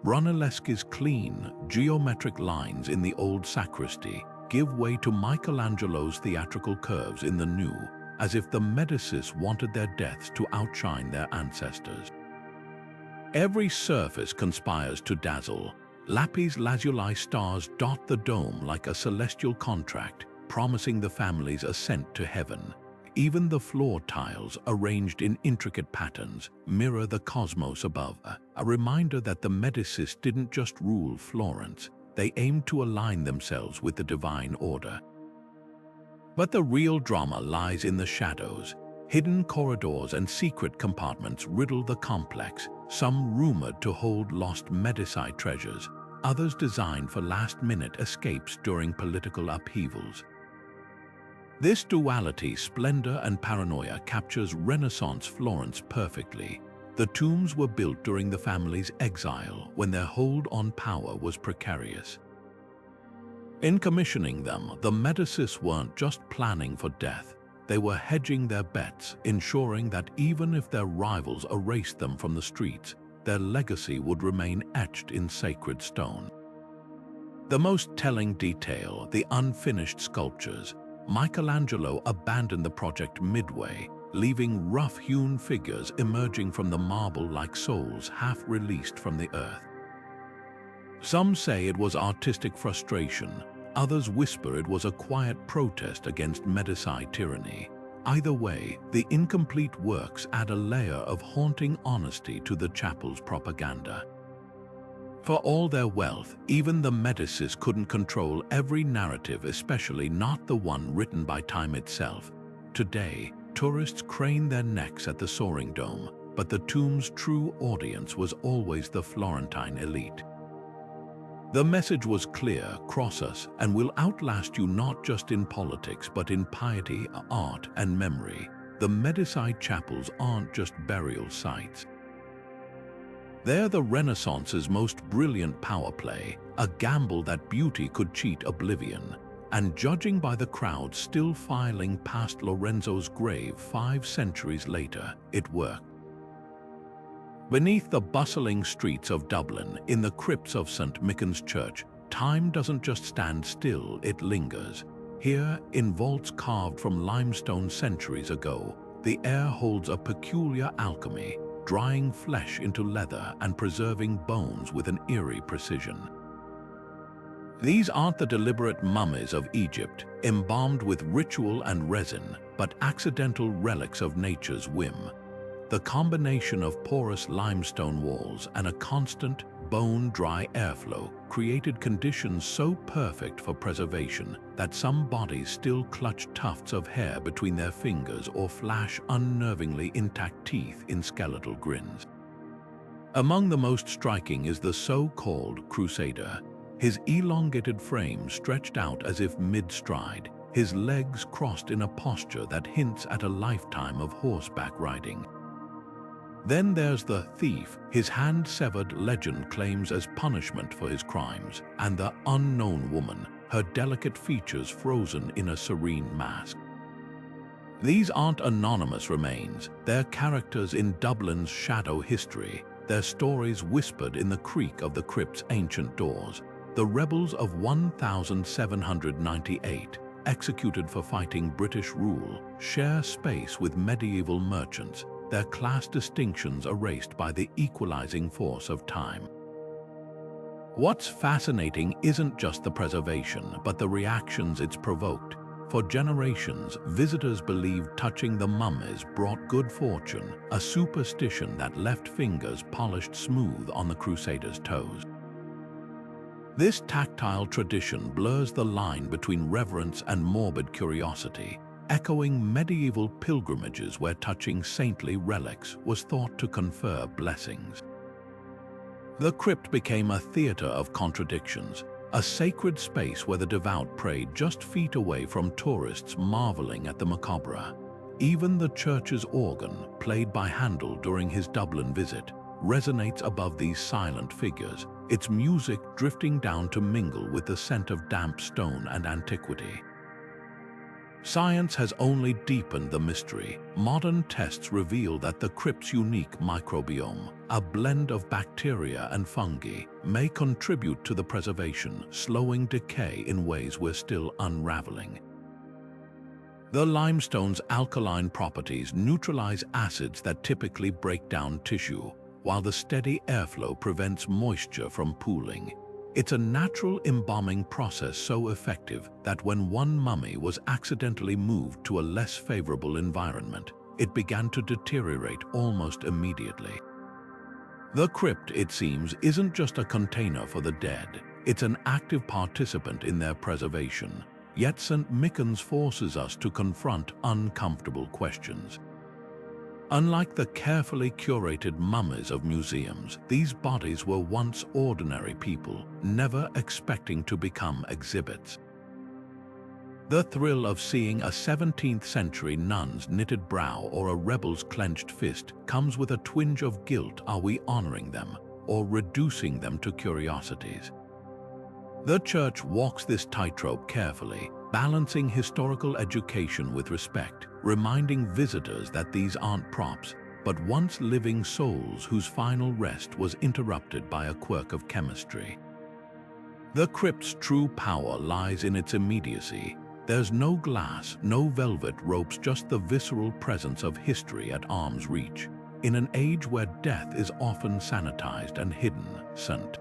S1: Brunelleschi's clean, geometric lines in the old sacristy give way to Michelangelo's theatrical curves in the new, as if the Medicis wanted their deaths to outshine their ancestors. Every surface conspires to dazzle. Lapis lazuli stars dot the dome like a celestial contract, promising the family's ascent to heaven. Even the floor tiles, arranged in intricate patterns, mirror the cosmos above, a reminder that the Medicis didn't just rule Florence, they aimed to align themselves with the divine order. But the real drama lies in the shadows. Hidden corridors and secret compartments riddle the complex, some rumored to hold lost Medici treasures, others designed for last-minute escapes during political upheavals. This duality, splendor and paranoia, captures Renaissance Florence perfectly. The tombs were built during the family's exile, when their hold on power was precarious. In commissioning them, the Medicis weren't just planning for death. They were hedging their bets, ensuring that even if their rivals erased them from the streets, their legacy would remain etched in sacred stone. The most telling detail, the unfinished sculptures. Michelangelo abandoned the project midway, leaving rough-hewn figures emerging from the marble like souls half-released from the earth. Some say it was artistic frustration. Others whisper it was a quiet protest against Medici tyranny. Either way, the incomplete works add a layer of haunting honesty to the chapel's propaganda. For all their wealth, even the Medicis couldn't control every narrative, especially not the one written by time itself. Today, tourists crane their necks at the soaring dome, but the tomb's true audience was always the Florentine elite. The message was clear: cross us, and we'll outlast you not just in politics, but in piety, art, and memory. The Medici chapels aren't just burial sites. They're the Renaissance's most brilliant power play, a gamble that beauty could cheat oblivion. And judging by the crowd still filing past Lorenzo's grave 5 centuries later, it worked. Beneath the bustling streets of Dublin, in the crypts of St. Michan's Church, time doesn't just stand still, it lingers. Here, in vaults carved from limestone centuries ago, the air holds a peculiar alchemy, drying flesh into leather and preserving bones with an eerie precision. These aren't the deliberate mummies of Egypt, embalmed with ritual and resin, but accidental relics of nature's whim. The combination of porous limestone walls and a constant, bone-dry airflow created conditions so perfect for preservation that some bodies still clutch tufts of hair between their fingers or flash unnervingly intact teeth in skeletal grins. Among the most striking is the so-called Crusader, his elongated frame stretched out as if mid-stride, his legs crossed in a posture that hints at a lifetime of horseback riding. Then there's the thief, his hand severed, legend claims as punishment for his crimes, and the unknown woman, her delicate features frozen in a serene mask. These aren't anonymous remains, they're characters in Dublin's shadow history, their stories whispered in the creak of the crypt's ancient doors. The rebels of 1798, executed for fighting British rule, share space with medieval merchants, their class distinctions erased by the equalizing force of time. What's fascinating isn't just the preservation, but the reactions it's provoked. For generations, visitors believed touching the mummies brought good fortune, a superstition that left fingers polished smooth on the crusaders' toes. This tactile tradition blurs the line between reverence and morbid curiosity, echoing medieval pilgrimages where touching saintly relics was thought to confer blessings. The crypt became a theater of contradictions, a sacred space where the devout prayed just feet away from tourists marveling at the macabre. Even the church's organ, played by Handel during his Dublin visit, resonates above these silent figures, its music drifting down to mingle with the scent of damp stone and antiquity. Science has only deepened the mystery. Modern tests reveal that the crypt's unique microbiome, a blend of bacteria and fungi, may contribute to the preservation, slowing decay in ways we're still unraveling. The limestone's alkaline properties neutralize acids that typically break down tissue, while the steady airflow prevents moisture from pooling. It's a natural embalming process so effective that when one mummy was accidentally moved to a less favorable environment, it began to deteriorate almost immediately. The crypt, it seems, isn't just a container for the dead, it's an active participant in their preservation. Yet St. Mickens forces us to confront uncomfortable questions. Unlike the carefully curated mummies of museums, these bodies were once ordinary people, never expecting to become exhibits. The thrill of seeing a 17th-century nun's knitted brow or a rebel's clenched fist comes with a twinge of guilt. Are we honoring them, or reducing them to curiosities? The Church walks this tightrope carefully, balancing historical education with respect, reminding visitors that these aren't props, but once living souls whose final rest was interrupted by a quirk of chemistry. The crypt's true power lies in its immediacy. There's no glass, no velvet ropes, just the visceral presence of history at arm's reach. In an age where death is often sanitized and hidden, St.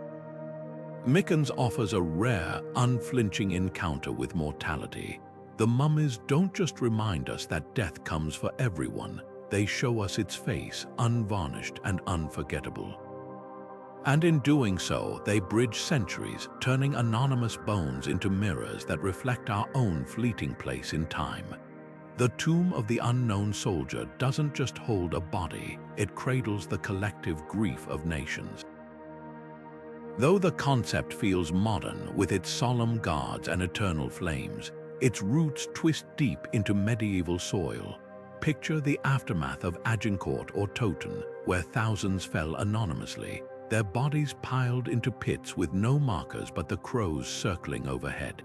S1: Mickens offers a rare, unflinching encounter with mortality. The mummies don't just remind us that death comes for everyone, they show us its face, unvarnished and unforgettable. And in doing so, they bridge centuries, turning anonymous bones into mirrors that reflect our own fleeting place in time. The tomb of the unknown soldier doesn't just hold a body, it cradles the collective grief of nations. Though the concept feels modern with its solemn guards and eternal flames, its roots twist deep into medieval soil. Picture the aftermath of Agincourt or Tolund, where thousands fell anonymously, their bodies piled into pits with no markers but the crows circling overhead.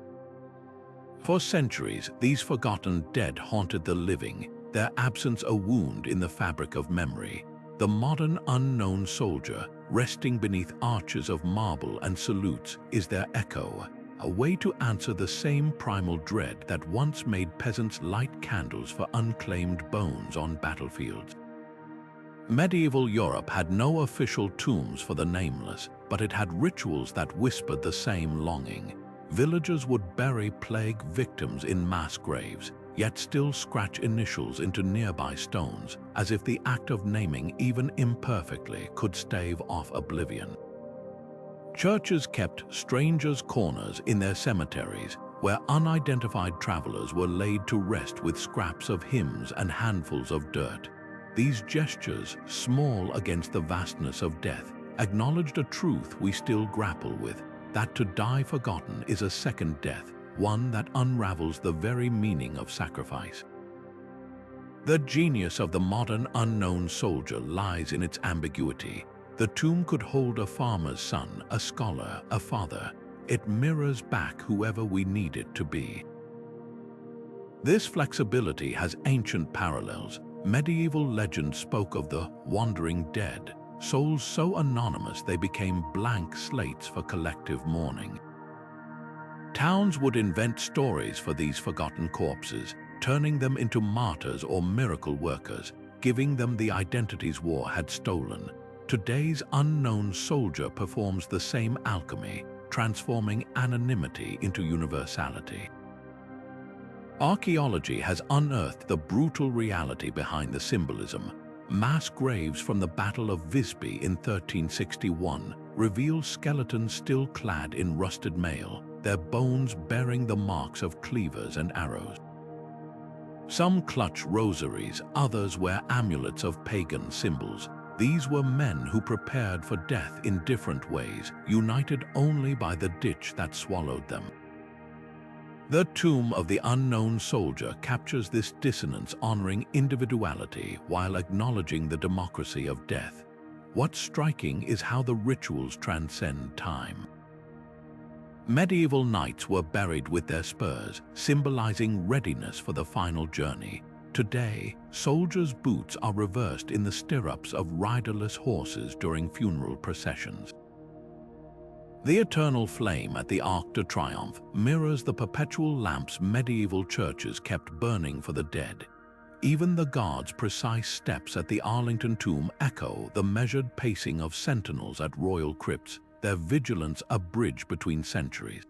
S1: For centuries, these forgotten dead haunted the living, their absence a wound in the fabric of memory. The modern unknown soldier, resting beneath arches of marble and salutes, is their echo, a way to answer the same primal dread that once made peasants light candles for unclaimed bones on battlefields. Medieval Europe had no official tombs for the nameless, but it had rituals that whispered the same longing. Villagers would bury plague victims in mass graves, yet still scratch initials into nearby stones, as if the act of naming, even imperfectly, could stave off oblivion. Churches kept strangers' corners in their cemeteries, where unidentified travelers were laid to rest with scraps of hymns and handfuls of dirt. These gestures, small against the vastness of death, acknowledged a truth we still grapple with, that to die forgotten is a second death, one that unravels the very meaning of sacrifice. The genius of the modern unknown soldier lies in its ambiguity. The tomb could hold a farmer's son, a scholar, a father. It mirrors back whoever we need it to be. This flexibility has ancient parallels. Medieval legend spoke of the wandering dead, souls so anonymous they became blank slates for collective mourning. Towns would invent stories for these forgotten corpses, turning them into martyrs or miracle workers, giving them the identities war had stolen. today's unknown soldier performs the same alchemy, transforming anonymity into universality. Archaeology has unearthed the brutal reality behind the symbolism. Mass graves from the Battle of Visby in 1361 reveal skeletons still clad in rusted mail, their bones bearing the marks of cleavers and arrows. Some clutch rosaries, others wear amulets of pagan symbols. These were men who prepared for death in different ways, united only by the ditch that swallowed them. The tomb of the unknown soldier captures this dissonance, honoring individuality while acknowledging the democracy of death. What's striking is how the rituals transcend time. Medieval knights were buried with their spurs, symbolizing readiness for the final journey. Today, soldiers' boots are reversed in the stirrups of riderless horses during funeral processions. The eternal flame at the Arc de Triomphe mirrors the perpetual lamps medieval churches kept burning for the dead. Even the guards' precise steps at the Arlington tomb echo the measured pacing of sentinels at royal crypts, their vigilance a bridge between centuries.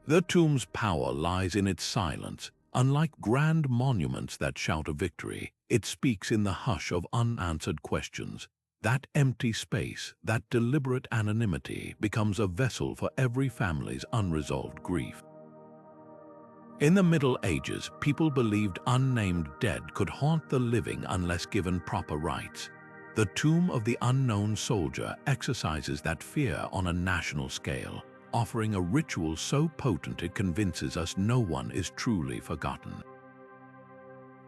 S1: The tomb's power lies in its silence. Unlike grand monuments that shout a victory, it speaks in the hush of unanswered questions. That empty space, that deliberate anonymity, becomes a vessel for every family's unresolved grief. In the Middle Ages, people believed unnamed dead could haunt the living unless given proper rites. The tomb of the unknown soldier exercises that fear on a national scale, offering a ritual so potent it convinces us no one is truly forgotten.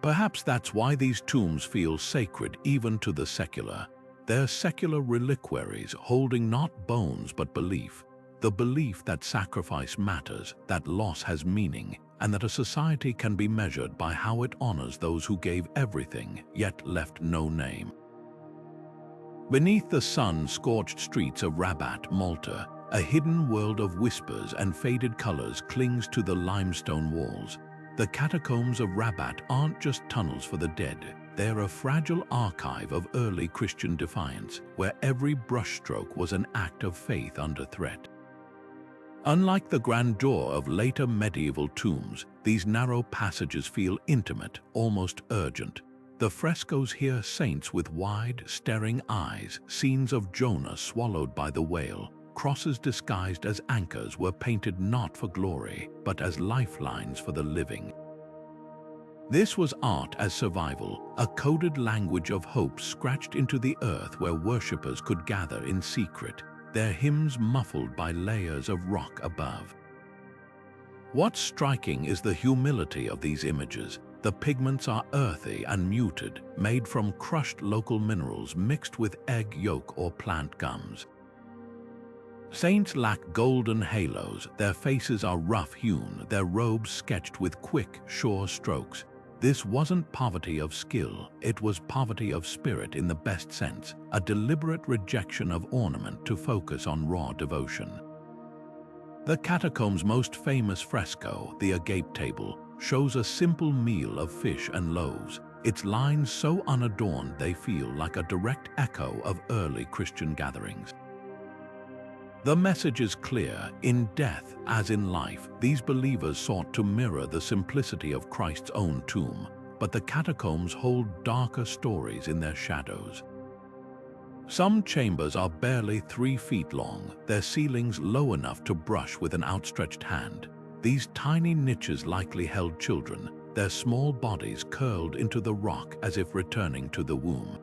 S1: Perhaps that's why these tombs feel sacred even to the secular. They're secular reliquaries holding not bones but belief. The belief that sacrifice matters, that loss has meaning, and that a society can be measured by how it honors those who gave everything yet left no name. Beneath the sun-scorched streets of Rabat, Malta, a hidden world of whispers and faded colors clings to the limestone walls. The Catacombs of Rabat aren't just tunnels for the dead. They're a fragile archive of early Christian defiance, where every brushstroke was an act of faith under threat. Unlike the grandeur of later medieval tombs, these narrow passages feel intimate, almost urgent. The frescoes here saints with wide, staring eyes, scenes of Jonah swallowed by the whale. Crosses disguised as anchors were painted not for glory, but as lifelines for the living. This was art as survival, a coded language of hope scratched into the earth where worshippers could gather in secret, their hymns muffled by layers of rock above. What's striking is the humility of these images. The pigments are earthy and muted, made from crushed local minerals mixed with egg yolk or plant gums. Saints lack golden halos, their faces are rough-hewn, their robes sketched with quick, sure strokes. This wasn't poverty of skill, it was poverty of spirit in the best sense, a deliberate rejection of ornament to focus on raw devotion. The catacomb's most famous fresco, the Agape Table, shows a simple meal of fish and loaves, its lines so unadorned they feel like a direct echo of early Christian gatherings. The message is clear. In death, as in life, these believers sought to mirror the simplicity of Christ's own tomb, but the catacombs hold darker stories in their shadows. Some chambers are barely 3 feet long, their ceilings low enough to brush with an outstretched hand. These tiny niches likely held children, their small bodies curled into the rock as if returning to the womb.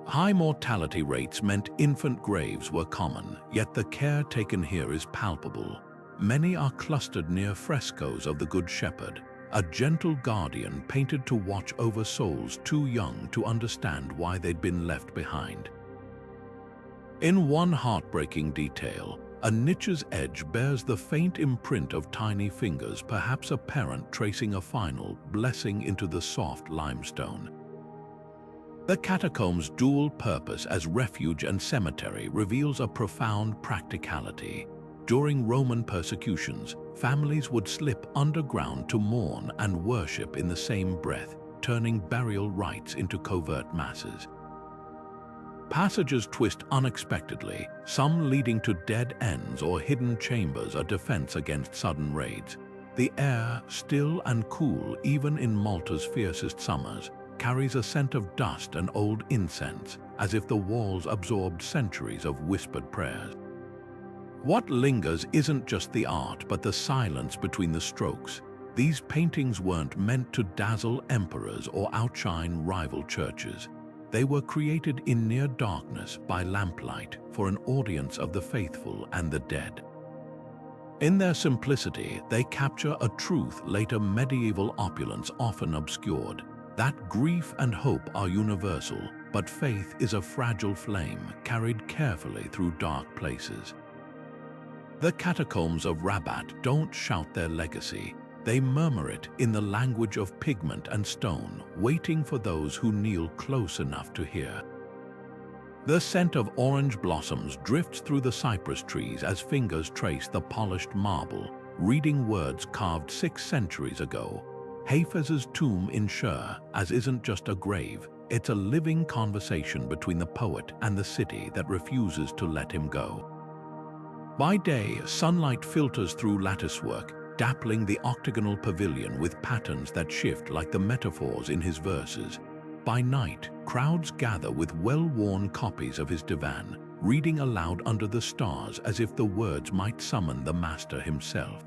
S1: High mortality rates meant infant graves were common, yet the care taken here is palpable. Many are clustered near frescoes of the Good Shepherd, a gentle guardian painted to watch over souls too young to understand why they'd been left behind. In one heartbreaking detail, a niche's edge bears the faint imprint of tiny fingers, perhaps a parent tracing a final blessing into the soft limestone. The catacombs' dual purpose as refuge and cemetery reveals a profound practicality. During Roman persecutions, families would slip underground to mourn and worship in the same breath, turning burial rites into covert masses. Passages twist unexpectedly, some leading to dead ends or hidden chambers, a defense against sudden raids. The air, still and cool even in Malta's fiercest summers, carries a scent of dust and old incense, as if the walls absorbed centuries of whispered prayers. What lingers isn't just the art, but the silence between the strokes. These paintings weren't meant to dazzle emperors or outshine rival churches. They were created in near darkness by lamplight for an audience of the faithful and the dead. In their simplicity, they capture a truth later medieval opulence often obscured, that grief and hope are universal, but faith is a fragile flame carried carefully through dark places. The Catacombs of Rabat don't shout their legacy. They murmur it in the language of pigment and stone, waiting for those who kneel close enough to hear. The scent of orange blossoms drifts through the cypress trees as fingers trace the polished marble, reading words carved 6 centuries ago. Hafez's tomb in Shur, as isn't just a grave, it's a living conversation between the poet and the city that refuses to let him go. By day, sunlight filters through latticework, dappling the octagonal pavilion with patterns that shift like the metaphors in his verses. By night, crowds gather with well-worn copies of his divan, reading aloud under the stars as if the words might summon the master himself.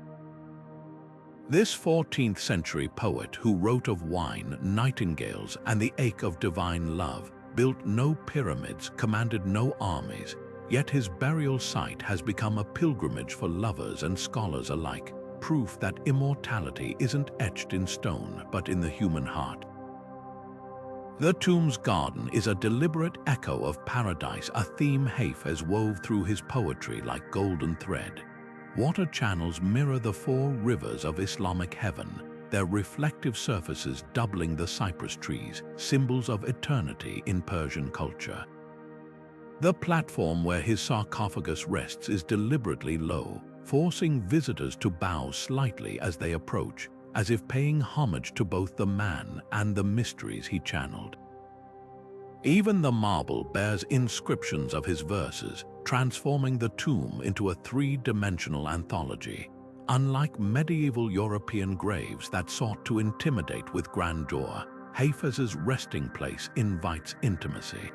S1: This 14th century poet, who wrote of wine, nightingales, and the ache of divine love, built no pyramids, commanded no armies, yet his burial site has become a pilgrimage for lovers and scholars alike, proof that immortality isn't etched in stone, but in the human heart. The tomb's garden is a deliberate echo of paradise, a theme Hafez wove through his poetry like golden thread. Water channels mirror the 4 rivers of Islamic heaven, their reflective surfaces doubling the cypress trees, symbols of eternity in Persian culture. The platform where his sarcophagus rests is deliberately low, forcing visitors to bow slightly as they approach, as if paying homage to both the man and the mysteries he channeled. Even the marble bears inscriptions of his verses, transforming the tomb into a 3-dimensional anthology. Unlike medieval European graves that sought to intimidate with grandeur, Hafez's resting place invites intimacy.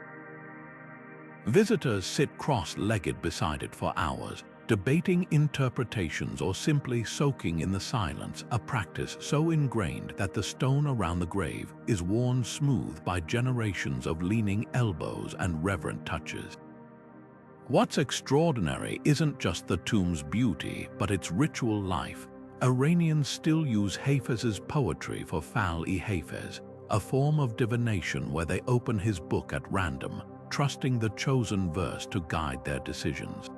S1: Visitors sit cross-legged beside it for hours, debating interpretations or simply soaking in the silence, a practice so ingrained that the stone around the grave is worn smooth by generations of leaning elbows and reverent touches. What's extraordinary isn't just the tomb's beauty, but its ritual life. Iranians still use Hafez's poetry for Fal-e-Hafez, a form of divination where they open his book at random, trusting the chosen verse to guide their decisions.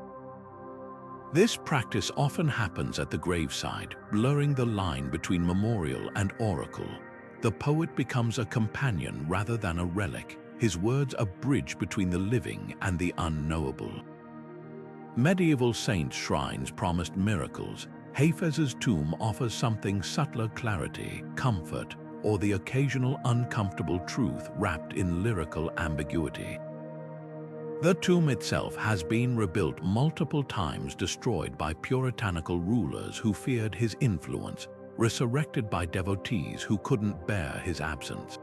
S1: This practice often happens at the graveside, blurring the line between memorial and oracle. The poet becomes a companion rather than a relic, his words a bridge between the living and the unknowable. Medieval saints' shrines promised miracles. Hafez's tomb offers something subtler: clarity, comfort, or the occasional uncomfortable truth wrapped in lyrical ambiguity. The tomb itself has been rebuilt multiple times, destroyed by puritanical rulers who feared his influence, resurrected by devotees who couldn't bear his absence.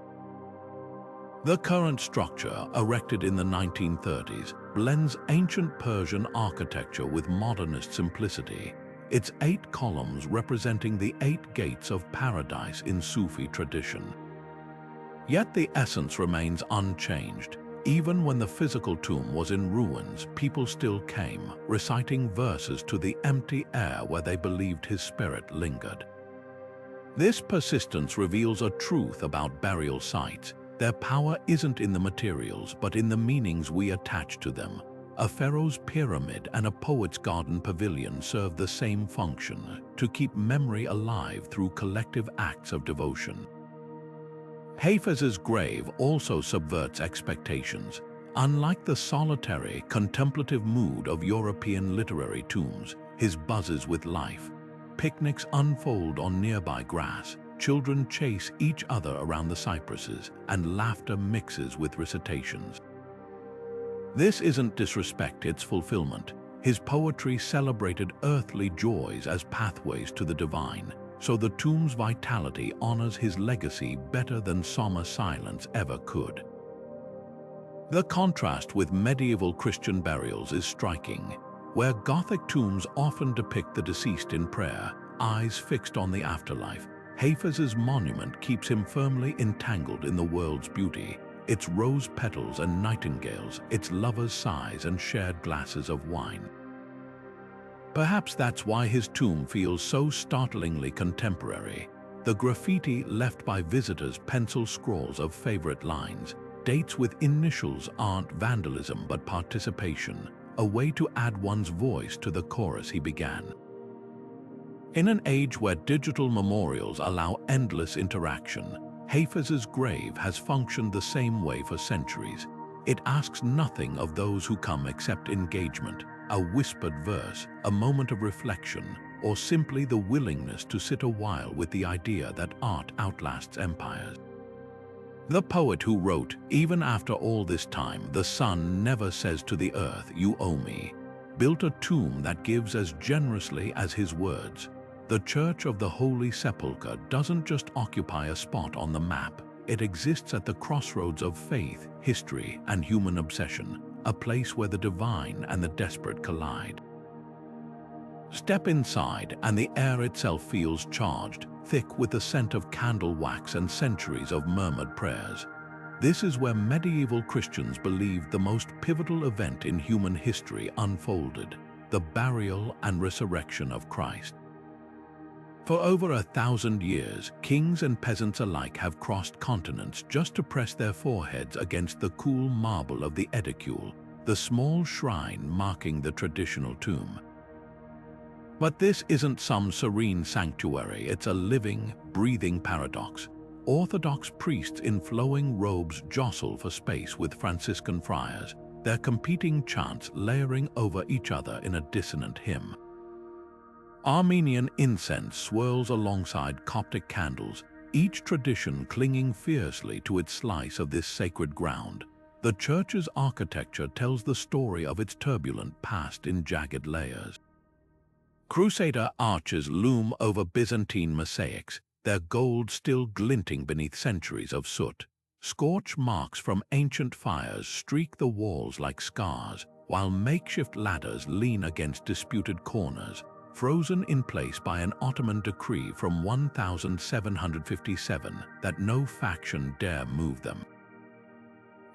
S1: The current structure, erected in the 1930s, blends ancient Persian architecture with modernist simplicity, its 8 columns representing the 8 gates of paradise in Sufi tradition. Yet the essence remains unchanged. Even when the physical tomb was in ruins, people still came, reciting verses to the empty air where they believed his spirit lingered. This persistence reveals a truth about burial sites. Their power isn't in the materials, but in the meanings we attach to them. A pharaoh's pyramid and a poet's garden pavilion serve the same function: to keep memory alive through collective acts of devotion. Hafez's grave also subverts expectations. Unlike the solitary, contemplative mood of European literary tombs, his buzzes with life. Picnics unfold on nearby grass, children chase each other around the cypresses, and laughter mixes with recitations. This isn't disrespect, it's fulfillment. His poetry celebrated earthly joys as pathways to the divine, so the tomb's vitality honors his legacy better than somber silence ever could. The contrast with medieval Christian burials is striking. Where Gothic tombs often depict the deceased in prayer, eyes fixed on the afterlife, Hafez's monument keeps him firmly entangled in the world's beauty, its rose petals and nightingales, its lovers' sighs and shared glasses of wine. Perhaps that's why his tomb feels so startlingly contemporary. The graffiti left by visitors' pencil scrawls of favorite lines. Dates with initials aren't vandalism but participation, a way to add one's voice to the chorus he began. In an age where digital memorials allow endless interaction, Hafez's grave has functioned the same way for centuries. It asks nothing of those who come except engagement, a whispered verse, a moment of reflection, or simply the willingness to sit a while with the idea that art outlasts empires. The poet who wrote, "Even after all this time, the sun never says to the earth, 'You owe me,' built a tomb that gives as generously as his words. The Church of the Holy Sepulchre doesn't just occupy a spot on the map. It exists at the crossroads of faith, history, and human obsession, a place where the divine and the desperate collide. Step inside, and the air itself feels charged, thick with the scent of candle wax and centuries of murmured prayers. This is where medieval Christians believed the most pivotal event in human history unfolded, the burial and resurrection of Christ. For over 1,000 years, kings and peasants alike have crossed continents just to press their foreheads against the cool marble of the edicule, the small shrine marking the traditional tomb. But this isn't some serene sanctuary, it's a living, breathing paradox. Orthodox priests in flowing robes jostle for space with Franciscan friars, their competing chants layering over each other in a dissonant hymn. Armenian incense swirls alongside Coptic candles, each tradition clinging fiercely to its slice of this sacred ground. The church's architecture tells the story of its turbulent past in jagged layers. Crusader arches loom over Byzantine mosaics, their gold still glinting beneath centuries of soot. Scorch marks from ancient fires streak the walls like scars, while makeshift ladders lean against disputed corners, frozen in place by an Ottoman decree from 1757 that no faction dare move them.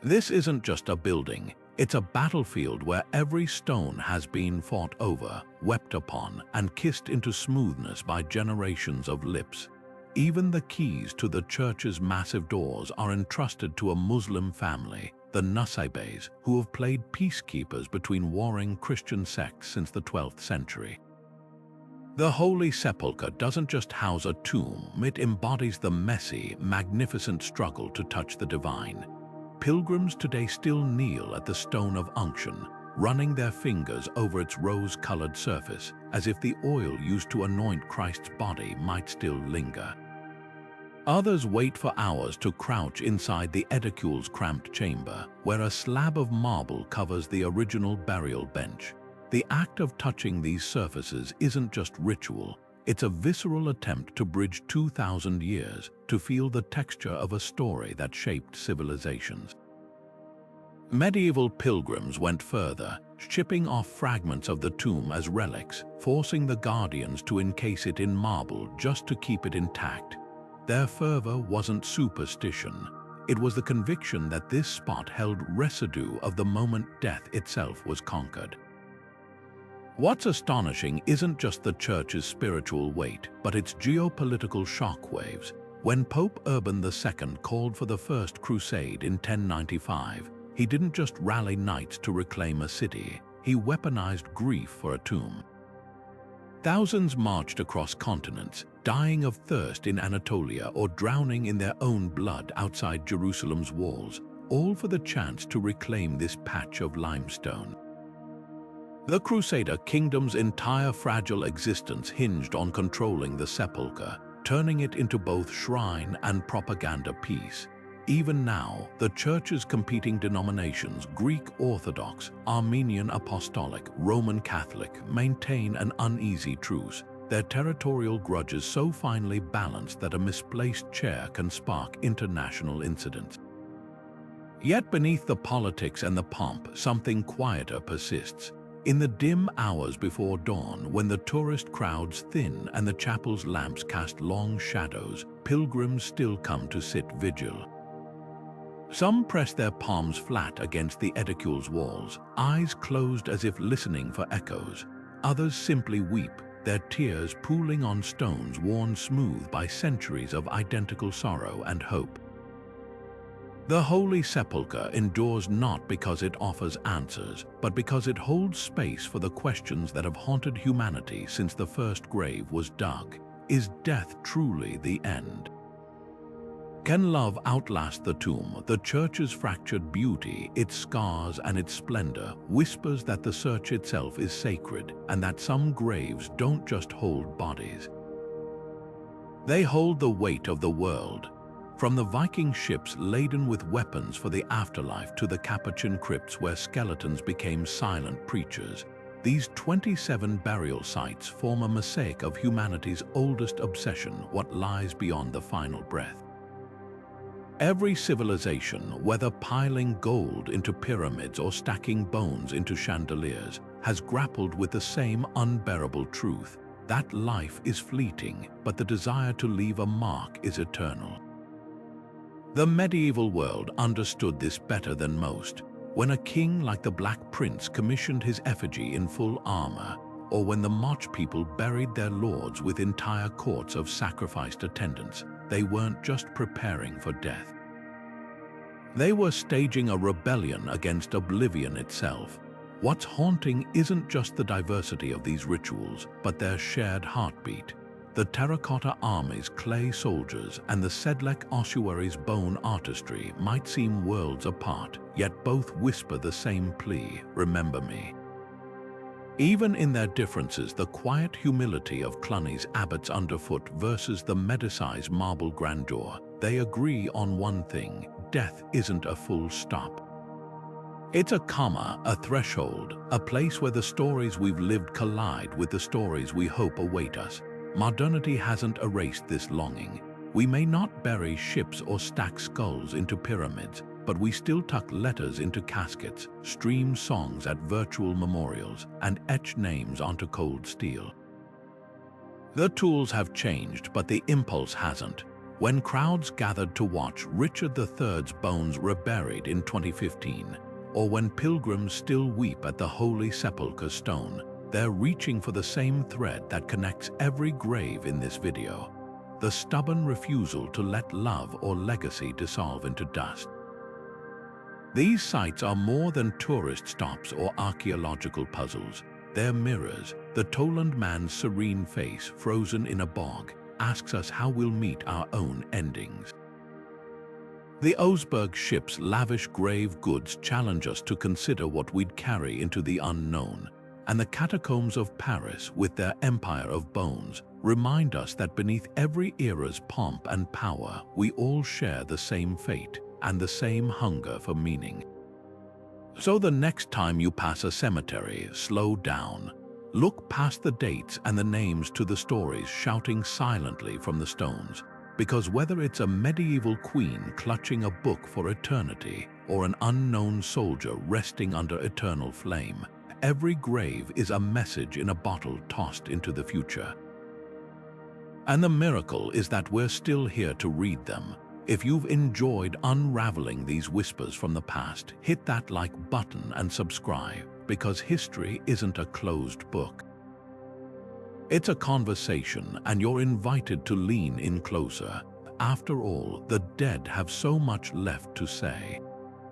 S1: This isn't just a building. It's a battlefield where every stone has been fought over, wept upon, and kissed into smoothness by generations of lips. Even the keys to the church's massive doors are entrusted to a Muslim family, the Nusaybays, who have played peacekeepers between warring Christian sects since the 12th century. The Holy Sepulchre doesn't just house a tomb, it embodies the messy, magnificent struggle to touch the divine. Pilgrims today still kneel at the stone of unction, running their fingers over its rose-colored surface, as if the oil used to anoint Christ's body might still linger. Others wait for hours to crouch inside the edicule's cramped chamber, where a slab of marble covers the original burial bench. The act of touching these surfaces isn't just ritual, it's a visceral attempt to bridge 2,000 years, to feel the texture of a story that shaped civilizations. Medieval pilgrims went further, chipping off fragments of the tomb as relics, forcing the guardians to encase it in marble just to keep it intact. Their fervor wasn't superstition. It was the conviction that this spot held residue of the moment death itself was conquered. What's astonishing isn't just the church's spiritual weight, but its geopolitical shockwaves. When Pope Urban II called for the First Crusade in 1095, he didn't just rally knights to reclaim a city, he weaponized grief for a tomb. Thousands marched across continents, dying of thirst in Anatolia or drowning in their own blood outside Jerusalem's walls, all for the chance to reclaim this patch of limestone. The Crusader kingdom's entire fragile existence hinged on controlling the sepulchre, turning it into both shrine and propaganda piece. Even now, the Church's competing denominations, Greek Orthodox, Armenian Apostolic, Roman Catholic, maintain an uneasy truce, their territorial grudges so finely balanced that a misplaced chair can spark international incidents. Yet beneath the politics and the pomp, something quieter persists. In the dim hours before dawn, when the tourist crowds thin and the chapel's lamps cast long shadows, pilgrims still come to sit vigil. Some press their palms flat against the edicule's walls, eyes closed as if listening for echoes. Others simply weep, their tears pooling on stones worn smooth by centuries of identical sorrow and hope. The Holy Sepulchre endures not because it offers answers, but because it holds space for the questions that have haunted humanity since the first grave was dug. Is death truly the end? Can love outlast the tomb? The Church's fractured beauty, its scars and its splendor, whispers that the search itself is sacred and that some graves don't just hold bodies. They hold the weight of the world. From the Viking ships laden with weapons for the afterlife to the Capuchin crypts where skeletons became silent preachers, these 27 burial sites form a mosaic of humanity's oldest obsession, what lies beyond the final breath. Every civilization, whether piling gold into pyramids or stacking bones into chandeliers, has grappled with the same unbearable truth, that life is fleeting, but the desire to leave a mark is eternal. The medieval world understood this better than most, when a king like the Black Prince commissioned his effigy in full armor, or when the March people buried their lords with entire courts of sacrificed attendants. They weren't just preparing for death. They were staging a rebellion against oblivion itself. What's haunting isn't just the diversity of these rituals, but their shared heartbeat. The Terracotta Army's clay soldiers and the Sedlek Ossuary's bone artistry might seem worlds apart, yet both whisper the same plea, remember me. Even in their differences, the quiet humility of Cluny's abbots underfoot versus the Medicis' marble grandeur, they agree on one thing: death isn't a full stop. It's a comma, a threshold, a place where the stories we've lived collide with the stories we hope await us. Modernity hasn't erased this longing. We may not bury ships or stack skulls into pyramids, but we still tuck letters into caskets, stream songs at virtual memorials, and etch names onto cold steel. The tools have changed, but the impulse hasn't. When crowds gathered to watch Richard III's bones reburied in 2015, or when pilgrims still weep at the Holy Sepulchre stone, they're reaching for the same thread that connects every grave in this video: the stubborn refusal to let love or legacy dissolve into dust. These sites are more than tourist stops or archaeological puzzles. They're mirrors. The Tolund Man's serene face, frozen in a bog, asks us how we'll meet our own endings. The Oseberg Ship's lavish grave goods challenge us to consider what we'd carry into the unknown. And the Catacombs of Paris, with their empire of bones, remind us that beneath every era's pomp and power, we all share the same fate and the same hunger for meaning. So the next time you pass a cemetery, slow down. Look past the dates and the names to the stories shouting silently from the stones. Because whether it's a medieval queen clutching a book for eternity or an unknown soldier resting under eternal flame, every grave is a message in a bottle tossed into the future. And the miracle is that we're still here to read them. If you've enjoyed unraveling these whispers from the past, hit that like button and subscribe, because history isn't a closed book. It's a conversation, and you're invited to lean in closer. After all, the dead have so much left to say.